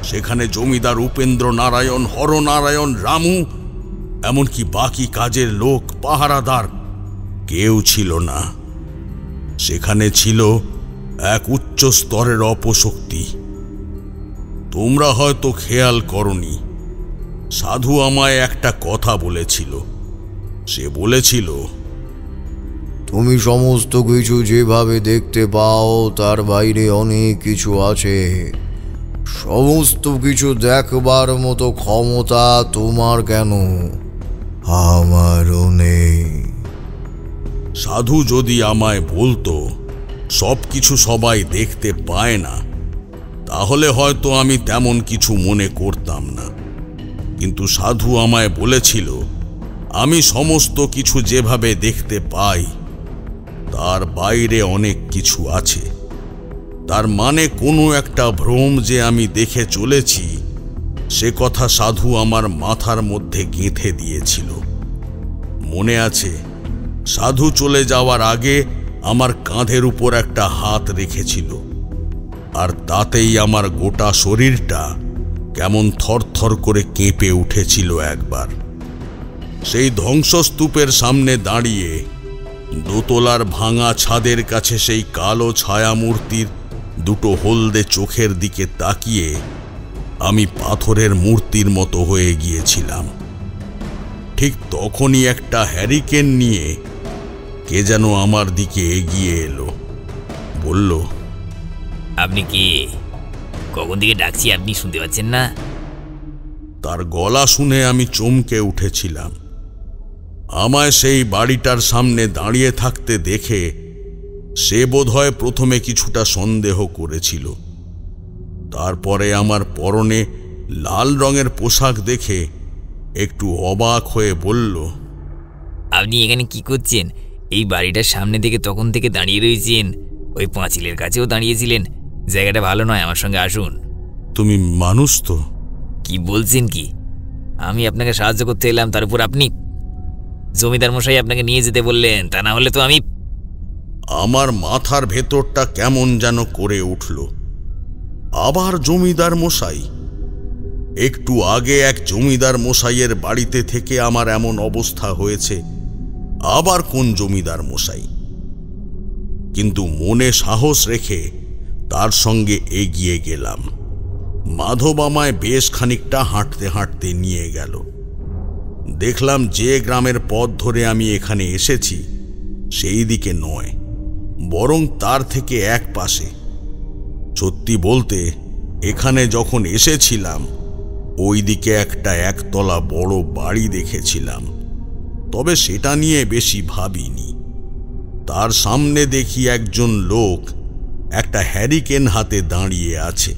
সেখানে জমিদার উপেন্দ্র নারায়ণ, হরনারায়ণ, রামু, এমনকি বাকি কাজের লোক, পাহারাদার কেউ ছিল না। সেখানে ছিল এক উচ্চ স্তরের অপশক্তি। তোমরা হয়তো খেয়াল করনি, সাধু আমায় একটা কথা বলেছিল। সে বলেছিল, তুমি সমস্ত কিছু যেভাবে দেখতে পাও তার বাইরে অনেক কিছু আছে। সমস্ত কিছু দেখবার মতো ক্ষমতা তোমার কেন, আমারও নেই। সাধু যদি আমায় বলতো সব কিছু সবাই দেখতে পায় না, তাহলে হয়তো আমি তেমন কিছু মনে করতাম না। কিন্তু সাধু আমায় বলেছিল আমি সমস্ত কিছু যেভাবে দেখতে পাই তার বাইরে অনেক কিছু আছে। তার মানে কোনো একটা ভ্রম যে আমি দেখে চলেছি সে কথা সাধু আমার মাথার মধ্যে গেঁথে দিয়েছিল। মনে আছে, সাধু চলে যাওয়ার আগে আমার কাঁধের উপর একটা হাত রেখেছিল, আর তাতেই আমার গোটা শরীরটা কেমন থরথর করে কেঁপে উঠেছিল একবার। সেই ধ্বংসস্তূপের সামনে দাঁড়িয়ে দোতলার ভাঙা ছাদের কাছে সেই কালো ছায়ামূর্তির দুটো হলদে চোখের দিকে তাকিয়ে আমি পাথরের মূর্তির মতো হয়ে গিয়েছিলাম। ঠিক তখনই একটা হ্যারিকেন নিয়ে কে যেন আমার দিকে এগিয়ে এলো, বলল, আপনি কে? কখন থেকে ডাকছি আপনি শুনতে পাচ্ছেন না? তার গলা শুনে আমি চমকে উঠেছিলাম। আমায় সেই বাড়িটার সামনে দাঁড়িয়ে থাকতে দেখে সে বোধহয় প্রথমে কিছুটা সন্দেহ করেছিল। তারপরে আমার পরনে লাল রঙের পোশাক দেখে একটু অবাক হয়ে বলল, আপনি এখানে কি করছেন? এই বাড়িটার সামনে থেকে তখন থেকে দাঁড়িয়ে রয়েছেন, ওই পাঁচিলের কাছেও দাঁড়িয়েছিলেন। জায়গাটা ভালো নয়, আমার সঙ্গে আসুন। তুমি মানুষ তো? কি বলছেন কি? আমি আপনাকে সাহায্য করতে এলাম, তার উপর আপনি জমিদার মশাই আপনাকে নিয়ে যেতে বললেন, তা না হলে তো আমি। আমার মাথার ভেতরটা কেমন যেন করে উঠল। আবার জমিদার মশাই? একটু আগে এক জমিদার মশাইয়ের বাড়িতে থেকে আমার এমন অবস্থা হয়েছে, আবার কোন জমিদার মশাই? কিন্তু মনে সাহস রেখে তার সঙ্গে এগিয়ে গেলাম। মাধব আমায় বেশ খানিকটা হাঁটতে হাঁটতে নিয়ে গেল। দেখলাম যে গ্রামের পথ ধরে আমি এখানে এসেছি সেই দিকে নয়, বরং তার থেকে এক পাশে। সত্যি বলতে, এখানে যখন এসেছিলাম ওই দিকে একটা একতলা বড় বাড়ি দেখেছিলাম, তবে সেটা নিয়ে বেশি ভাবিনি। তার সামনে দেখি একজন লোক একটা হ্যারিকেন হাতে দাঁড়িয়ে আছে,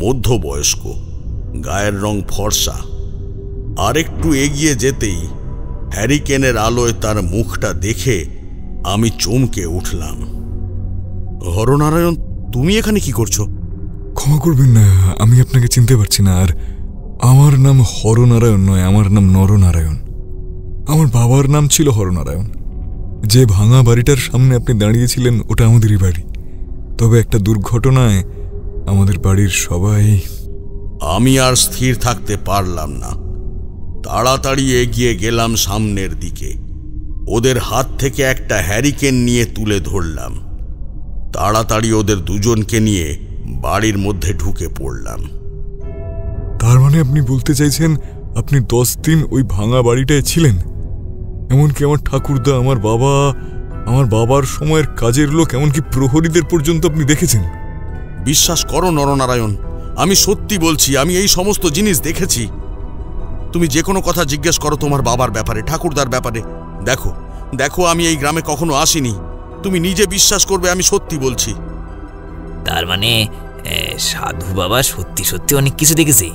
মধ্যবয়স্ক, গায়ের রং ফর্সা। আর একটু এগিয়ে যেতেই হ্যারিকেনের আলোয় তার মুখটা দেখে আমি চমকে উঠলাম। হরনারায়ণ, তুমি এখানে কি করছো? ক্ষমা করবেন না, আমি আপনাকে চিনতে পারছি না। আর আমার নাম হরনারায়ণ নয়, আমার নাম নরনারায়ণ। আমার বাবার নাম ছিল হরনারায়ণ। যে ভাঙা বাড়িটার সামনে আপনি দাঁড়িয়েছিলেন ওটা আমাদেরই বাড়ি। তবে একটা দুর্ঘটনায় আমাদের বাড়ির সবাই... আমি আর স্থির থাকতে পারলাম না, তাড়াতাড়ি এগিয়ে গেলাম সামনের দিকে। ওদের হাত থেকে একটা হ্যারিকেন নিয়ে তুলে ধরলাম। তাড়াতাড়ি ওদের দুজনকে নিয়ে বাড়ির মধ্যে ঢুকে পড়লাম। তার মানে আপনি বলতে চাইছেন আপনি 10 দিন ওই ভাঙা বাড়িটায় ছিলেন? এমনকি আমার ঠাকুরদা, আমার বাবার সময়ের কাজের লোক, এমনকি প্রহরীদের পর্যন্ত আপনি দেখেছেন? বিশ্বাস করো নরনারায়ণ, আমি সত্যি বলছি, আমি এই সমস্ত জিনিস দেখেছি। তুমি যে কোনো কথা জিজ্ঞেস করো তোমার বাবার ব্যাপারে, ঠাকুরদার ব্যাপারে। দেখো দেখো, আমি এই গ্রামে কখনো আসিনি। তুমি নিজে বিশ্বাস করবে আমি সত্যি বলছি। তার মানে সাধু বাবা সত্যি সত্যি অনেক কিছু দেখেছে?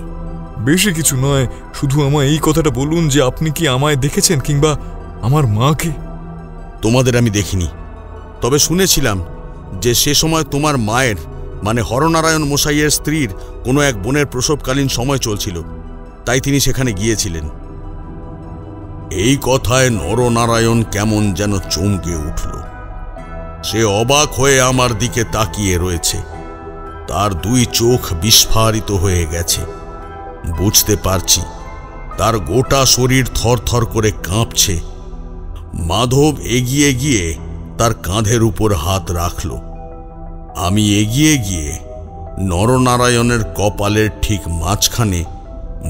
বেশি কিছু নয়, শুধু আমায় এই কথাটা বলুন যে আপনি কি আমায় দেখেছেন, কিংবা আমার মাকে? তোমাদের আমি দেখিনি, তবে শুনেছিলাম যে সে সময় তোমার মায়ের মানে হরনারায়ণ মশাইয়ের স্ত্রীর কোনো এক বোনের প্রসবকালীন সময় চলছিল, তাই তিনি সেখানে গিয়েছিলেন। এই কথায় নরনারায়ণ কেমন যেন চমকে উঠল। সে অবাক হয়ে আমার দিকে তাকিয়ে রয়েছে। তার 2 চোখ বিস্ফারিত হয়ে গেছে। বুঝতে পারছি তার গোটা শরীর থরথর করে কাঁপছে। মাধব এগিয়ে গিয়ে তার কাঁধের উপর হাত রাখল। আমি এগিয়ে গিয়ে নরনারায়ণের কপালের ঠিক মাঝখানে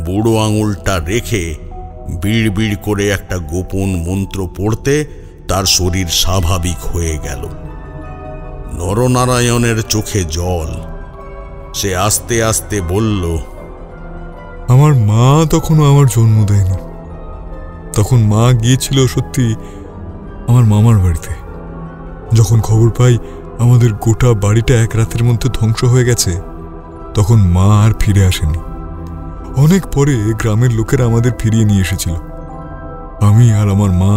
বুড়ো আঙুলটা রেখে বিড় বিড় করে একটা গোপন মন্ত্র পড়তে তার শরীর স্বাভাবিক হয়ে গেল। নরনারায়ণের চোখে জল। সে আস্তে আস্তে বলল, আমার মা তখনও আমার জন্ম দেয়নি। তখন মা গিয়েছিল সত্যি আমার মামার বাড়িতে। যখন খবর পাই আমাদের গোটা বাড়িটা এক রাতের মধ্যে ধ্বংস হয়ে গেছে, তখন মা আর ফিরে আসেনি। অনেক পরে গ্রামের লোকেরা আমাদের ফিরিয়ে নিয়ে এসেছিল। আমি আর আমার মা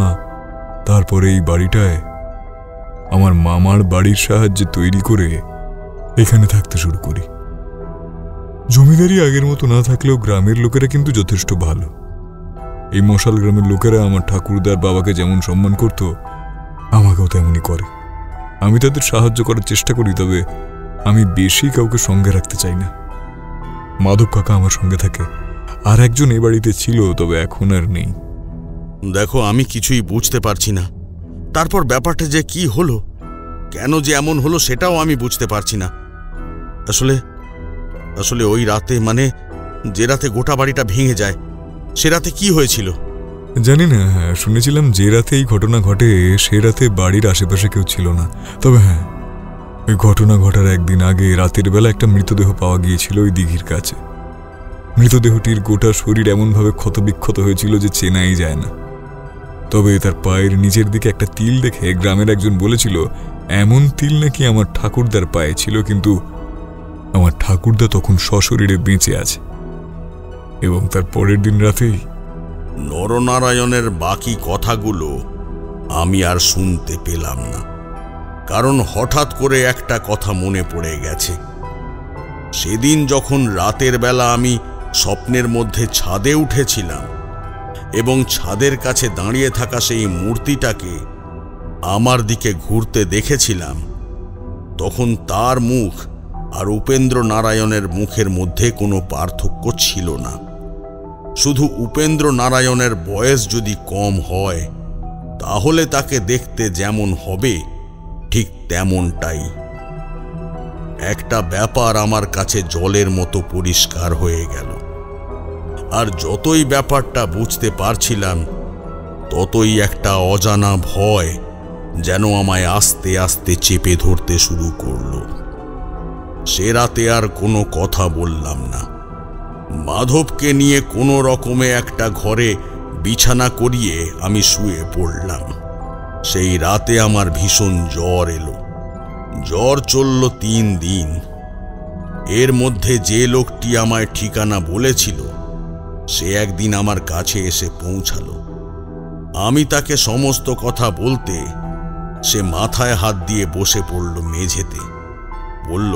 তারপরে এই বাড়িটায় আমার মামার বাড়ির সাহায্যে তৈরি করে এখানে থাকতে শুরু করি। জমিদারি আগের মতো না থাকলেও গ্রামের লোকেরা কিন্তু যথেষ্ট ভালো। এই মশাল গ্রামের লোকেরা আমার ঠাকুরদার বাবাকে যেমন সম্মান করত, আমাকেও তেমনই করে। আমি তাদের সাহায্য করার চেষ্টা করি, তবে আমি বেশি কাউকে সঙ্গে রাখতে চাই না। মাধব কাকা আমার সঙ্গে থাকে, আর একজন এ বাড়িতে ছিল, তবে এখন আর নেই। দেখো, আমি কিছুই বুঝতে পারছি না। তারপর ব্যাপারটা যে কি হলো, কেন যে এমন হলো, সেটাও আমি বুঝতে পারছি না। আসলে ওই রাতে, মানে যে রাতে গোটা বাড়িটা ভেঙে যায়, সে রাতে কি হয়েছিল জানি না। শুনেছিলাম যে রাতে এই ঘটনা ঘটে সে রাতে বাড়ির আশেপাশে কেউ ছিল না। তবে হ্যাঁ, ওই ঘটনা ঘটার একদিন আগে রাতের বেলা একটা মৃতদেহ পাওয়া গিয়েছিল ওই দিঘির কাছে। মৃতদেহটির গোটা শরীর এমনভাবে ক্ষতবিক্ষত হয়েছিল যে চেনাই যায় না। তবে তার পায়ের নিচের দিকে একটা তিল দেখে গ্রামের একজন বলেছিল এমন তিল নাকি আমার ঠাকুরদার পায়ে ছিল, কিন্তু আমার ঠাকুরদা তখন সশরীরে বেঁচে আছে। এবং তার পরের দিন রাতেই নরনারায়ণের বাকি কথাগুলো আমি আর শুনতে পেলাম না, কারণ হঠাৎ করে একটা কথা মনে পড়ে গেছে। সেদিন যখন রাতের বেলা আমি স্বপ্নের মধ্যে ছাদে উঠেছিলাম এবং ছাদের কাছে দাঁড়িয়ে থাকা সেই মূর্তিটাকে আমার দিকে ঘুরতে দেখেছিলাম, তখন তার মুখ আর উপেন্দ্র নারায়ণের মুখের মধ্যে কোনো পার্থক্য ছিল না। শুধু উপেন্দ্র নারায়ণের বয়স যদি কম হয়, তাহলে তাকে দেখতে যেমন হবে ঠিক তেমনটাই। একটা ব্যাপার আমার কাছে জলের মতো পরিষ্কার হয়ে গেল। আর যতই ব্যাপারটা বুঝতে পারছিলাম, ততই একটা অজানা ভয় যেন আমায় আস্তে আস্তে চেপে ধরতে শুরু করলো। সে রাতে আর কোনো কথা বললাম না। মাধবকে নিয়ে কোনো রকমে একটা ঘরে বিছানা করিয়ে আমি শুয়ে পড়লাম। সেই রাতে আমার ভীষণ জ্বর এলো। জ্বর চলল 3 দিন। এর মধ্যে যে লোকটি আমায় ঠিকানা বলেছিল, সে একদিন আমার কাছে এসে পৌঁছালো। আমি তাকে সমস্ত কথা বলতে সে মাথায় হাত দিয়ে বসে পড়ল মেঝেতে। বলল,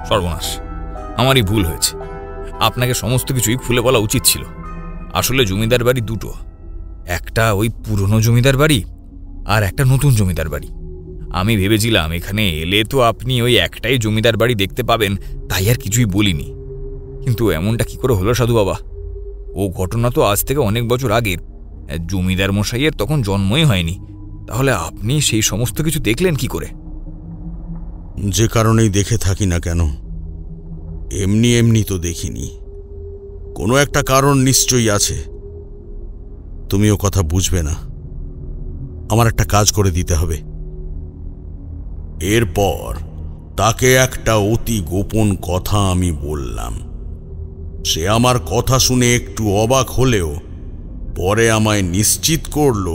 সর্বনাশ, আমারই ভুল হয়েছে। আপনাকে সমস্ত কিছুই খুলে বলা উচিত ছিল। আসলে জমিদার বাড়ি দুটো, একটা ওই পুরনো জমিদার বাড়ি আর একটা নতুন জমিদার বাড়ি। আমি ভেবেছিলাম এখানে এলে তো আপনি ওই একটাই জমিদার বাড়ি দেখতে পাবেন, তাই আর কিছুই বলিনি। কিন্তু এমনটা কি করে হলো সাধু বাবা? ও ঘটনা তো আজ থেকে অনেক বছর আগের। জমিদার মশাইয়ের তখন জন্মই হয়নি। তাহলে আপনি সেই সমস্ত কিছু দেখলেন কি করে? যে কারণেই দেখে থাকি না কেন, এমনি এমনি তো দেখিনি। কোনো একটা কারণ নিশ্চয়ই আছে। তুমিও কথা বুঝবে না। আমার একটা কাজ করে দিতে হবে। এরপর তাকে একটা অতি গোপন কথা আমি বললাম। সে আমার কথা শুনে একটু অবাক হলেও পরে আমায় নিশ্চিত করল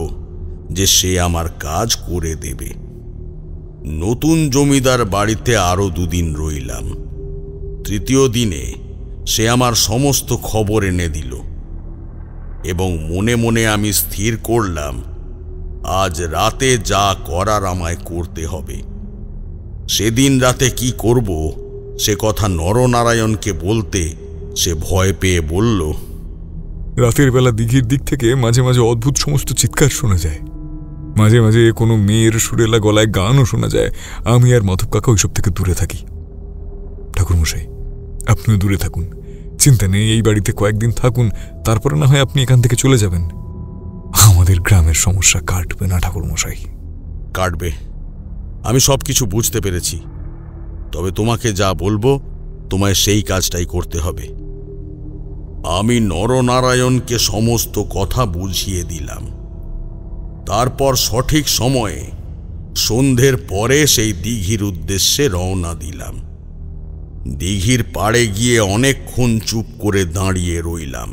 যে সে আমার কাজ করে দেবে। নতুন জমিদার বাড়িতে আরো 2 দিন রইলাম। তৃতীয় দিনে সে আমার সমস্ত খবর এনে দিল এবং মনে মনে আমি স্থির করলাম আজ রাতে যা করার আমায় করতে হবে। সেদিন রাতে কি করব সে কথা নরনারায়ণকে বলতে সে ভয় পেয়ে বলল, রাতের বেলা দিঘির দিক থেকে মাঝে মাঝে অদ্ভুত সমস্ত চিৎকার শোনা যায়। মাঝে মাঝে কোনো মেয়ের সুরেলা গলায় গানও শোনা যায়। আমি আর মাধব কাকা ওইসব থেকে দূরে থাকি। ঠাকুরমশাই, আপনিও দূরে থাকুন, চিন্তা নেই। এই বাড়িতে কয়েকদিন থাকুন, তারপরে না হয় আপনি এখান থেকে চলে যাবেন। আমাদের গ্রামের সমস্যা কাটবে না ঠাকুরমশাই। কাটবে, আমি সব কিছু বুঝতে পেরেছি। তবে তোমাকে যা বলবো তোমায় সেই কাজটাই করতে হবে। আমি নরনারায়ণকে সমস্ত কথা বুঝিয়ে দিলাম। তারপর সঠিক সময়ে সন্ধ্যের পরে সেই দিঘির উদ্দেশ্যে রওনা দিলাম। দিঘির পাড়ে গিয়ে অনেকক্ষণ চুপ করে দাঁড়িয়ে রইলাম।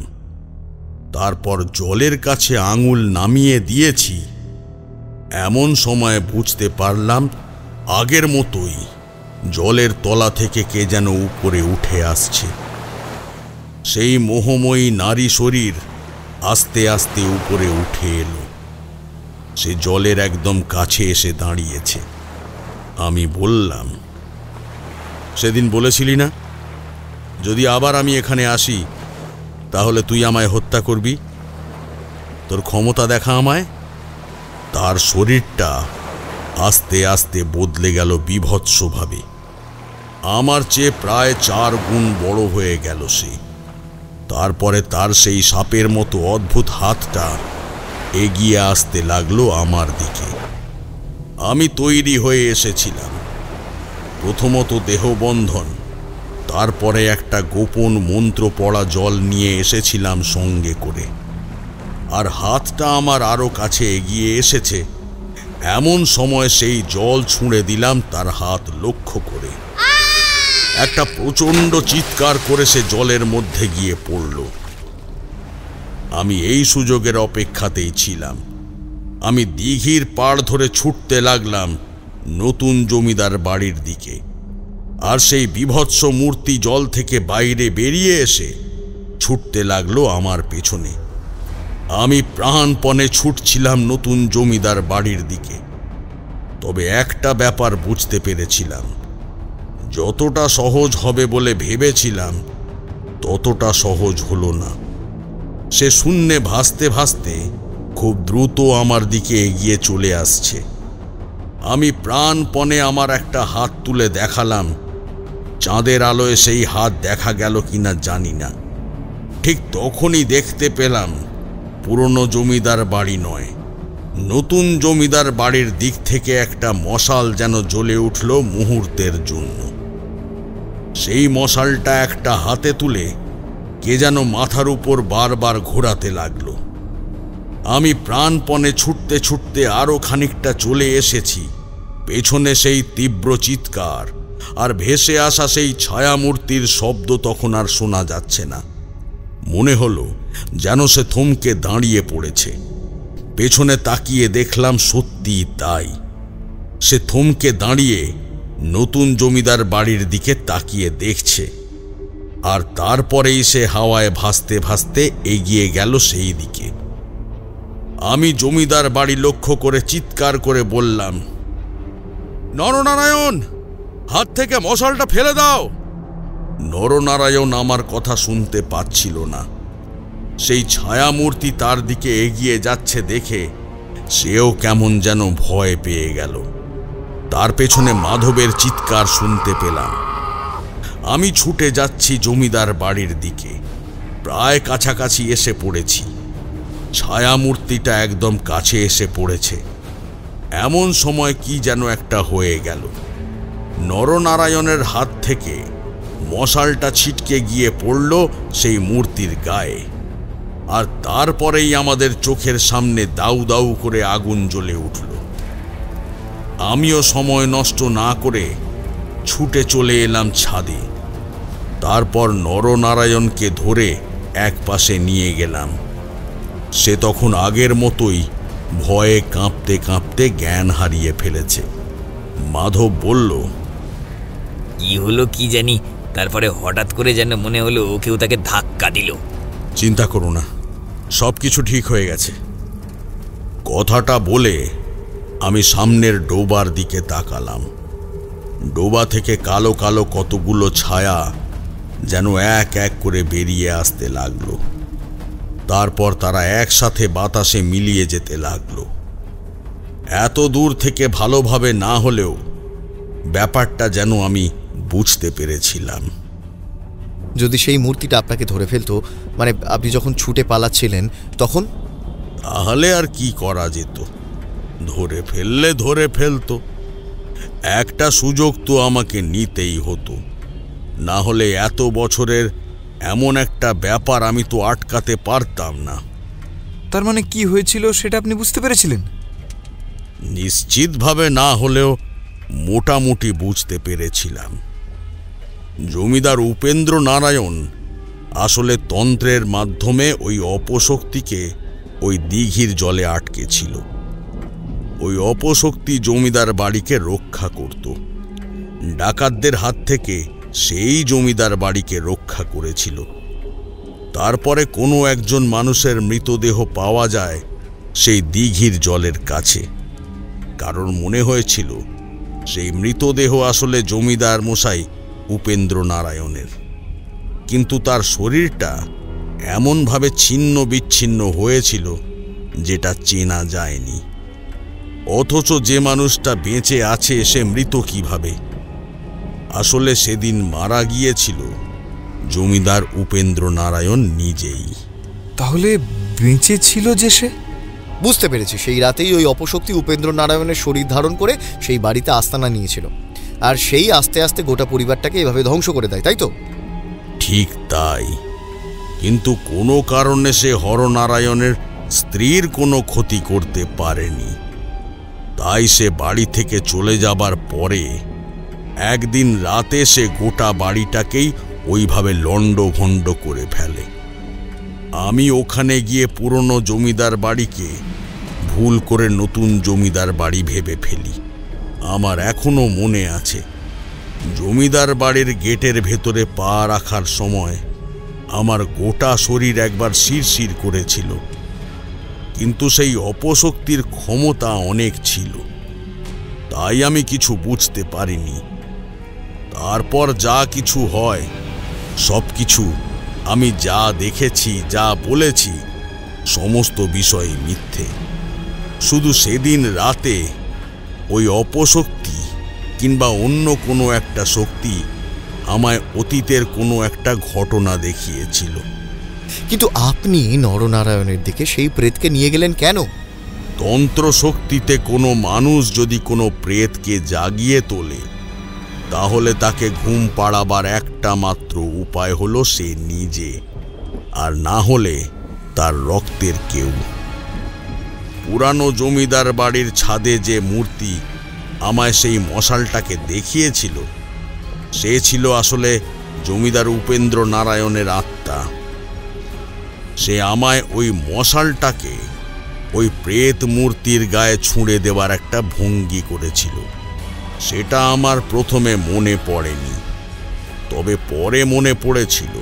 তারপর জলের কাছে আঙুল নামিয়ে দিয়েছি। এমন সময় বুঝতে পারলাম আগের মতোই জলের তলা থেকে কে যেন উপরে উঠে আসছে। সেই মোহময়ী নারী শরীর আস্তে আস্তে উপরে উঠে এলো। সে জলের একদম কাছে এসে দাঁড়িয়েছে। আমি বললাম, সেদিন বলেছিলি না যদি আবার আমি এখানে আসি তাহলে তুই আমায় হত্যা করবি? তোর ক্ষমতা দেখা আমায়। তার শরীরটা আস্তে আস্তে বদলে গেল বিভৎসভাবে। আমার চেয়ে প্রায় 4 গুণ বড় হয়ে গেল সে। তারপরে তার সেই সাপের মতো অদ্ভুত হাতটা এগিয়ে আসতে লাগলো আমার দিকে। আমি তৈরি হয়ে এসেছিলাম। প্রথমত দেহবন্ধন, তারপরে একটা গোপন মন্ত্র পড়া জল নিয়ে এসেছিলাম সঙ্গে করে। আর হাতটা আমার আরো কাছে এগিয়ে এসেছে। এমন সময় সেই জল ছুঁড়ে দিলাম তার হাত লক্ষ্য করে। একটা প্রচণ্ড চিৎকার করে সে জলের মধ্যে গিয়ে পড়ল। আমি এই সুযোগের অপেক্ষাতেই ছিলাম। আমি দিঘির পাড় ধরে ছুটতে লাগলাম নতুন জমিদার বাড়ির দিকে। আর সেই বিভৎস মূর্তি জল থেকে বাইরে বেরিয়ে এসে ছুটতে লাগলো আমার পেছনে। আমি প্রাণপণে ছুটছিলাম নতুন জমিদার বাড়ির দিকে। তবে একটা ব্যাপার বুঝতে পেরেছিলাম, যতটা সহজ হবে বলে ভেবেছিলাম ততটা সহজ হলো না। সে শূন্যে ভাসতে ভাসতে খুব দ্রুত আমার দিকে এগিয়ে চলে আসছে। আমি প্রাণপণে আমার একটা হাত তুলে দেখালাম। চাঁদের আলোয় সেই হাত দেখা গেল কিনা জানি না। ঠিক তখনই দেখতে পেলাম পুরনো জমিদার বাড়ি নয়, নতুন জমিদার বাড়ির দিক থেকে একটা মশাল যেন জ্বলে উঠল মুহূর্তের জন্য। সেই মশালটা একটা হাতে তুলে কে যেন মাথার উপর বারবার ঘোরাতে লাগলো। আমি প্রাণপণে ছুটতে ছুটতে আরো খানিকটা চলে এসেছি। পেছনে সেই তীব্র চিৎকার আর ভেসে আসা সেই ছায়ামূর্তির শব্দ তখন আর শোনা যাচ্ছে না। মনে হলো যেন সে থমকে দাঁড়িয়ে পড়েছে। পেছনে তাকিয়ে দেখলাম সত্যি তাই। সে থমকে দাঁড়িয়ে নতুন জমিদার বাড়ির দিকে তাকিয়ে দেখছে। আর তারপরেই সে হাওয়ায় ভাসতে ভাসতে এগিয়ে গেল সেই দিকে। আমি জমিদার বাড়ি লক্ষ্য করে চিৎকার করে বললাম, নরনারায়ণ, হাত থেকে মশালটা ফেলে দাও। নরনারায়ণ আমার কথা শুনতে পাচ্ছিল না। সেই ছায়ামূর্তি তার দিকে এগিয়ে যাচ্ছে দেখে সেও কেমন যেন ভয় পেয়ে গেল। তার পেছনে মাধবের চিৎকার শুনতে পেলাম। আমি ছুটে যাচ্ছি জমিদার বাড়ির দিকে। প্রায় কাছাকাছি এসে পড়েছি। ছায়ামূর্তিটা একদম কাছে এসে পড়েছে। এমন সময় কি যেন একটা হয়ে গেল। নরনারায়ণের হাত থেকে মশালটা ছিটকে গিয়ে পড়ল সেই মূর্তির গায়ে, আর তারপরেই আমাদের চোখের সামনে দাউ দাউ করে আগুন জ্বলে উঠল। আমিও সময় নষ্ট না করে ছুটে চলে এলাম ছাদে। তারপর নরনারায়ণকে ধরে এক পাশে নিয়ে গেলাম। সে তখন আগের মতোই ভয়ে কাঁপতে কাঁপতে জ্ঞান হারিয়ে ফেলেছে। মাধব বলল, কি হলো কি জানি, তারপরে হঠাৎ করে যেন মনে হলো কেউ তাকে ধাক্কা দিল। চিন্তা করো না, সব কিছু ঠিক হয়ে গেছে। কথাটা বলে আমি সামনের ডোবার দিকে তাকালাম। ডোবা থেকে কালো কালো কতগুলো ছায়া যেন এক এক করে বেরিয়ে আসতে লাগলো। তারপর তারা একসাথে বাতাসে মিলিয়ে যেতে লাগলো। এত দূর থেকে ভালোভাবে না হলেও ব্যাপারটা যেন আমি বুঝতে পেরেছিলাম। যদি সেই মূর্তিটা আপনাকে ধরে ফেলতো, মানে আপনি যখন ছুটে পালাচ্ছিলেন তখন? তাহলে আর কি করা যেত? ধরে ফেললে ধরে ফেলতো। একটা সুযোগ তো আমাকে নিতেই হতো, না হলে এত বছরের এমন একটা ব্যাপার আমি তো আটকাতে পারতাম না। তার মানে কি হয়েছিল সেটা আপনি বুঝতে পেরেছিলেন? নিশ্চিতভাবে না হলেও মোটামুটি বুঝতে পেরেছিলাম। জমিদার উপেন্দ্র নারায়ণ আসলে তন্ত্রের মাধ্যমে ওই অপশক্তিকে ওই দিঘির জলে আটকে ছিল। ওই অপশক্তি জমিদার বাড়িকে রক্ষা করত। ডাকাতদের হাত থেকে সেই জমিদার বাড়িকে রক্ষা করেছিল। তারপরে কোনো একজন মানুষের মৃতদেহ পাওয়া যায় সেই দিঘির জলের কাছে। কারণ মনে হয়েছিল সেই মৃতদেহ আসলে জমিদার মশাই উপেন্দ্র নারায়ণের, কিন্তু তার শরীরটা এমনভাবে ছিন্ন বিচ্ছিন্ন হয়েছিল যেটা চেনা যায়নি। অথচ যে মানুষটা বেঁচে আছে সে মৃত কিভাবে? আসলে সেদিন মারা গিয়েছিল জমিদার উপেন্দ্র নারায়ণ নিজেই। তাহলে বেঁচে ছিল যে সে? বুঝতে পেরেছি, সেই রাতেই ওই অপশক্তি উপেন্দ্র নারায়ণের শরীর ধারণ করে সেই বাড়িতে আস্তানা নিয়েছিল, আর সেই আস্তে আস্তে গোটা পরিবারটাকে এভাবে ধ্বংস করে দেয়, তাই তো? ঠিক তাই, কিন্তু কোনো কারণে সে হরনারায়ণের স্ত্রীর কোনো ক্ষতি করতে পারেনি। তাই সে বাড়ি থেকে চলে যাবার পরে একদিন রাতে সে গোটা বাড়িটাকেই ওইভাবে লণ্ডভণ্ড করে ফেলে। আমি ওখানে গিয়ে পুরনো জমিদার বাড়িকে ভুল করে নতুন জমিদার বাড়ি ভেবে ফেলি। আমার এখনো মনে আছে, জমিদার বাড়ির গেটের ভেতরে পা রাখার সময় আমার গোটা শরীর একবার শিরশির করেছিল। কিন্তু সেই অপশক্তির ক্ষমতা অনেক ছিল, তাই আমি কিছু বুঝতে পারিনি। তারপর যা কিছু হয় সব কিছু আমি যা দেখেছি, যা বলেছি, সমস্ত বিষয় মিথ্যে। শুধু সেদিন রাতে ওই অপশক্তি কিংবা অন্য কোনো একটা শক্তি আমায় অতীতের কোনো একটা ঘটনা দেখিয়েছিল। কিন্তু আপনি নরনারায়ণের দিকে সেই প্রেতকে নিয়ে গেলেন কেন? তন্ত্র শক্তিতে কোনো মানুষ যদি কোনো প্রেতকে জাগিয়ে তোলে, তাহলে তাকে ঘুম পাড়াবার একটা মাত্র উপায় হলো সে নিজে, আর না হলে তার রক্তের কেউ। পুরানো জমিদার বাড়ির ছাদে যে মূর্তি আমায় সেই মশালটাকে দেখিয়েছিল, সে ছিল আসলে জমিদার উপেন্দ্র নারায়ণের আত্মা। সে আমায় ওই মশালটাকে ওই প্রেত মূর্তির গায়ে ছুঁড়ে দেওয়ার একটা ভঙ্গি করেছিল। সেটা আমার প্রথমে মনে পড়েনি, তবে পরে মনে পড়েছিল।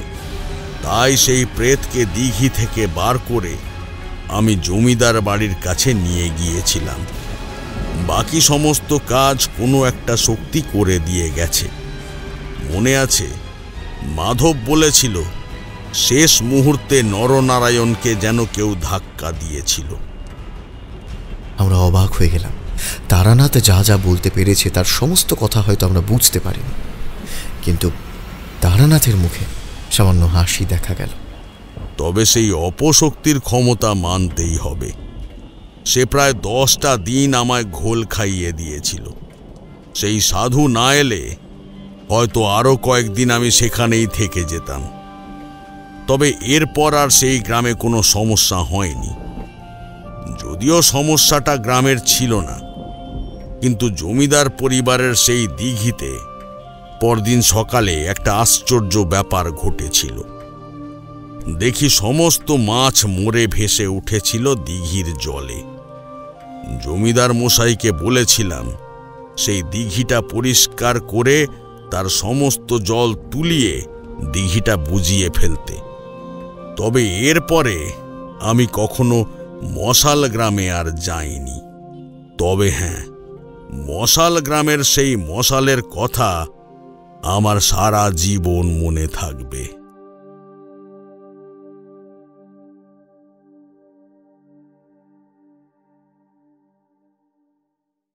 তাই সেই প্রেতকে দিঘি থেকে বার করে আমি জমিদার বাড়ির কাছে নিয়ে গিয়েছিলাম। বাকি সমস্ত কাজ কোনো একটা শক্তি করে দিয়ে গেছে। মনে আছে, মাধব বলেছিল শেষ মুহূর্তে নরনারায়ণকে যেন কেউ ধাক্কা দিয়েছিল। আমরা অবাক হয়ে গেলাম। তারানাথ যা যা বলতে পেরেছে তার সমস্ত কথা হয়তো আমরা বুঝতে পারিনি, কিন্তু তারানাথের মুখে সামান্য হাসি দেখা গেল। তবে সেই অপশক্তির ক্ষমতা মানতেই হবে। সে প্রায় 10টা দিন আমায় ঘোল খাইয়ে দিয়েছিল। সেই সাধু না এলে হয়তো আরও কয়েকদিন আমি সেখানেই থেকে যেতাম। তবে এরপর আর সেই গ্রামে কোনো সমস্যা হয়নি। যদিও সমস্যাটা গ্রামের ছিল না, কিন্তু জমিদার পরিবারের সেই দিঘিতে পরদিন সকালে একটা আশ্চর্য ব্যাপার ঘটেছিল। দেখি সমস্ত মাছ মরে ভেসে উঠেছিল দিঘির জলে। জমিদার মশাইকে বলেছিলাম সেই দিঘিটা পরিষ্কার করে তার সমস্ত জল তুলিয়ে দিঘিটা বুঝিয়ে ফেলতে। তবে এরপরে আমি কখনো মশাল গ্রামে আর যাইনি। তবে হ্যাঁ, মশাল গ্রামের সেই মশালের কথা আমার সারা জীবন মনে থাকবে।